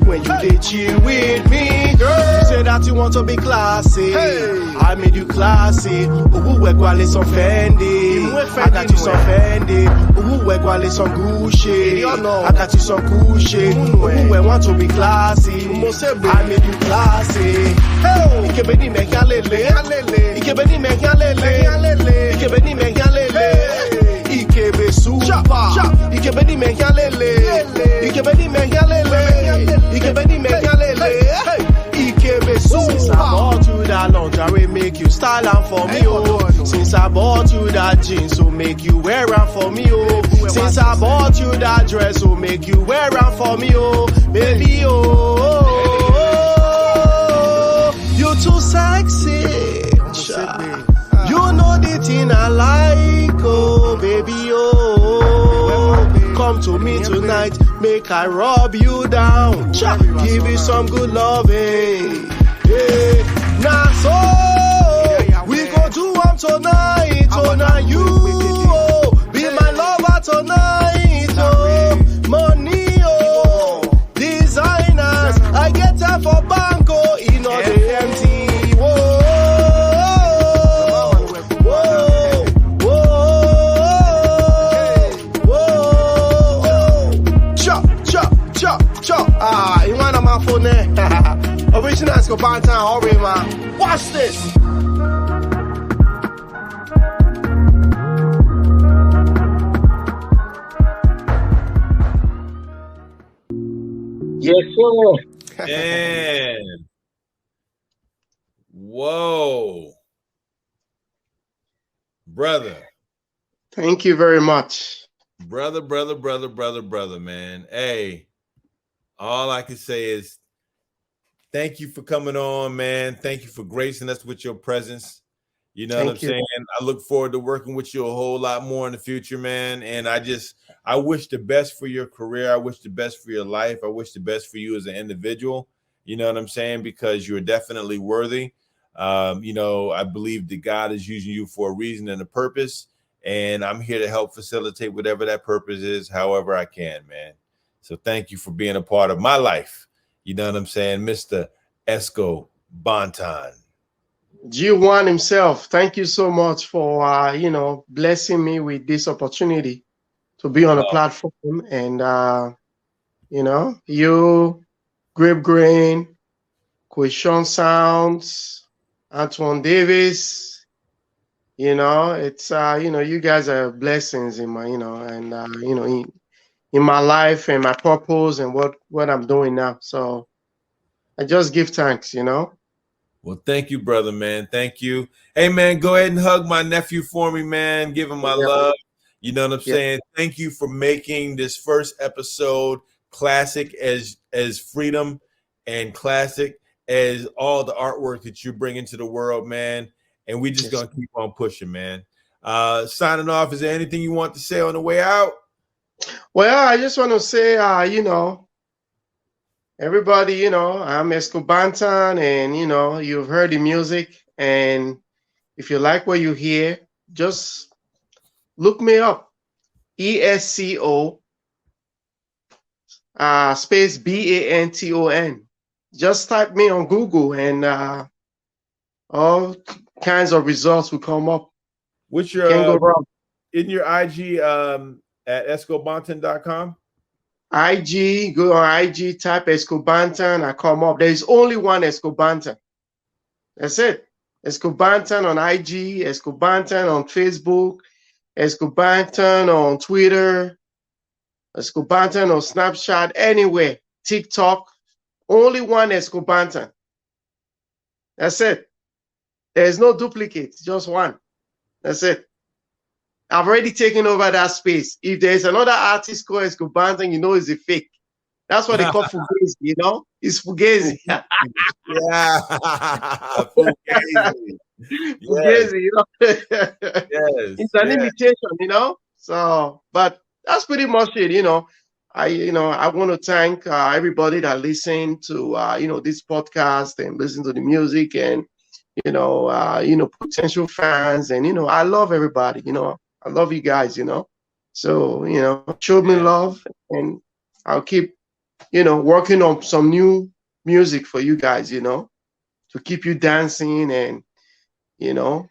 when you dey chill with me, girl. You say that you want to be classy. I made you classy. Who we gwale some Fendi. I got you some Fendi. Who we gwale some Gucci. I got you some Gucci. Who we want to be classy. I made you classy. Ikebeni me kyalele. Ikebeni me kyalele. Ikebeni me kyalele. Ikebe super. Ikebeni me kyalele. Ikebeni me kyalele. Ikebeni me kyalele. Ikebe super. Since I bought you that lingerie, make you style am for me, oh. Since I bought you that jeans, so make you wear am for me, oh. Since I bought you that dress, so make you wear am for me, oh. Baby, oh. You too sexy. You know the thing I like, oh baby, oh. Come to me tonight, make I rub you down. Give you some good loving. Yeah. Now so, we go do them tonight, oh now you, oh. Be my lover tonight, oh. Money, oh. Designers, I get time for banco, in all the empty. Original Esco Banton, hurry man. Watch this. Yes, sir. Man. Whoa. Brother. Thank you very much. Brother, man. Hey, all I can say is thank you for coming on, man. Thank you for gracing us with your presence. You know what I'm saying? I look forward to working with you a whole lot more in the future, man. And I wish the best for your career. I wish the best for your life. I wish the best for you as an individual. You know what I'm saying? Because you're definitely worthy. You know, I believe that God is using you for a reason and a purpose. And I'm here to help facilitate whatever that purpose is, however I can, man. So thank you for being a part of my life. You know what I'm saying? Mr. Esco Banton. G1 himself, thank you so much for, blessing me with this opportunity to be on a platform. And, you, Grape Grain, Question Sounds, Anton Davis, it's, you guys are blessings in my, in my life and my purpose and what I'm doing now. So I just give thanks, you know. Well, thank you, brother, man. Thank you. Hey, man, go ahead and hug my nephew for me, man. Give him my love. You know what I'm saying? Thank you for making this first episode classic as freedom and classic as all the artwork that you bring into the world, man. And we just gonna keep on pushing, man. Signing off, is there anything you want to say on the way out? Well, I just want to say, you know, everybody, you know, I'm Esco Banton, and you know, you've heard the music, and if you like what you hear, just look me up. ESCO space BANTON. Just type me on Google, and all kinds of results will come up. What's your Can't go wrong. In your IG at escobanton.com? IG, go on IG, type Esco Banton, I come up. There is only one Esco Banton. That's it. Esco Banton on IG, Esco Banton on Facebook, Esco Banton on Twitter, Esco Banton on Snapchat, anywhere, TikTok. Only one Esco Banton. That's it. There's no duplicate, just one. That's it. I've already taken over that space. If there's another artist called Esco Banton, you know it's a fake. That's what they call Fugazi, you know? It's Fugazi. Yeah. Fugazi. Fugazi, you know? Yes. It's an imitation, you know? So, but that's pretty much it, you know? I want to thank everybody that listened to, you know, this podcast and listen to the music, and, you know, potential fans, and, you know, I love everybody, you know? I love you guys, you know? So, you know, show me love, and I'll keep, you know, working on some new music for you guys, you know, to keep you dancing and, you know,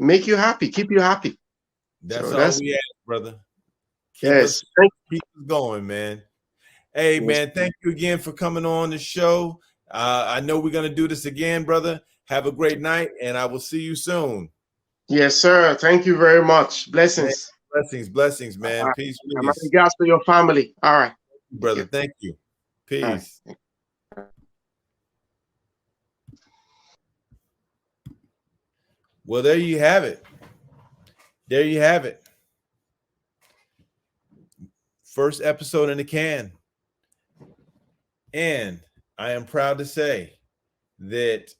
make you happy, keep you happy. That's all we ask, brother. Keep us going, man. Hey, man, thank you again for coming on the show. I know we're going to do this again, brother. Have a great night, and I will see you soon. Yes, sir. Thank you very much. Blessings. Blessings, man. Right. Peace. My regards to your family. All right. Brother, thank you. Peace. Right. Well, there you have it. There you have it. First episode in the can. And I am proud to say that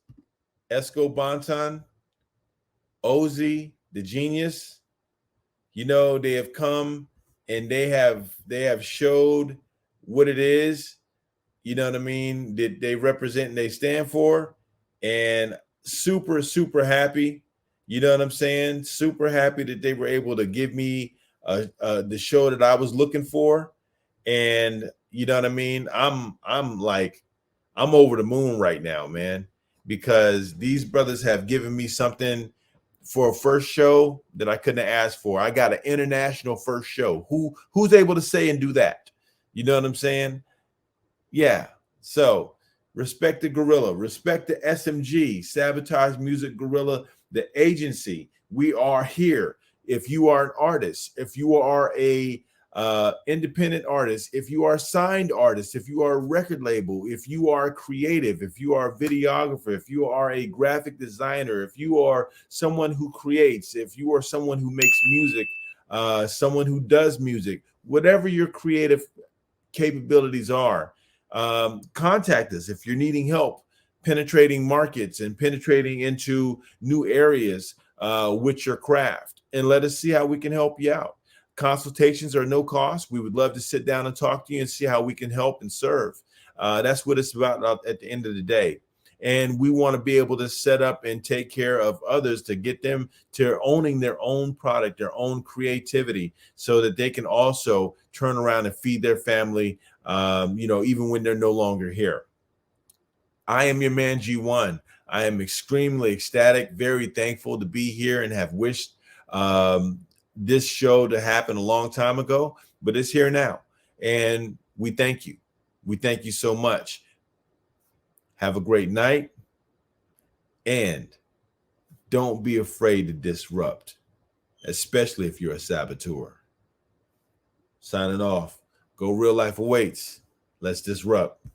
Esco Banton, Ozzy, the genius, you know, they have come and they have showed what it is, you know what I mean, that they represent and they stand for. And super, super happy, you know what I'm saying? Super happy that they were able to give me the show that I was looking for. And you know what I mean? I'm over the moon right now, man, because these brothers have given me something for a first show that I couldn't have asked for. I got an international first show. Who's able to say and do that? You know what I'm saying? Yeah. So respect the Gorilla, respect the SMG, Sabotage Music Gorilla, the agency. We are here. If you are an artist, if you are a independent artist, if you are a signed artist, if you are a record label, if you are creative, if you are a videographer, if you are a graphic designer, if you are someone who creates, if you are someone who makes music, someone who does music, whatever your creative capabilities are, contact us if you're needing help penetrating markets and penetrating into new areas with your craft, and let us see how we can help you out. Consultations are no cost. We would love to sit down and talk to you and see how we can help and serve. That's what it's about at the end of the day. And we want to be able to set up and take care of others to get them to owning their own product, their own creativity, so that they can also turn around and feed their family, you know, even when they're no longer here. I am your man, G1. I am extremely ecstatic, very thankful to be here, and have wished this show to happen a long time ago, but it's here now. And we thank you. We thank you so much. Have a great night. And don't be afraid to disrupt, especially if you're a saboteur. Signing off. Go Real Life Awaits. Let's disrupt.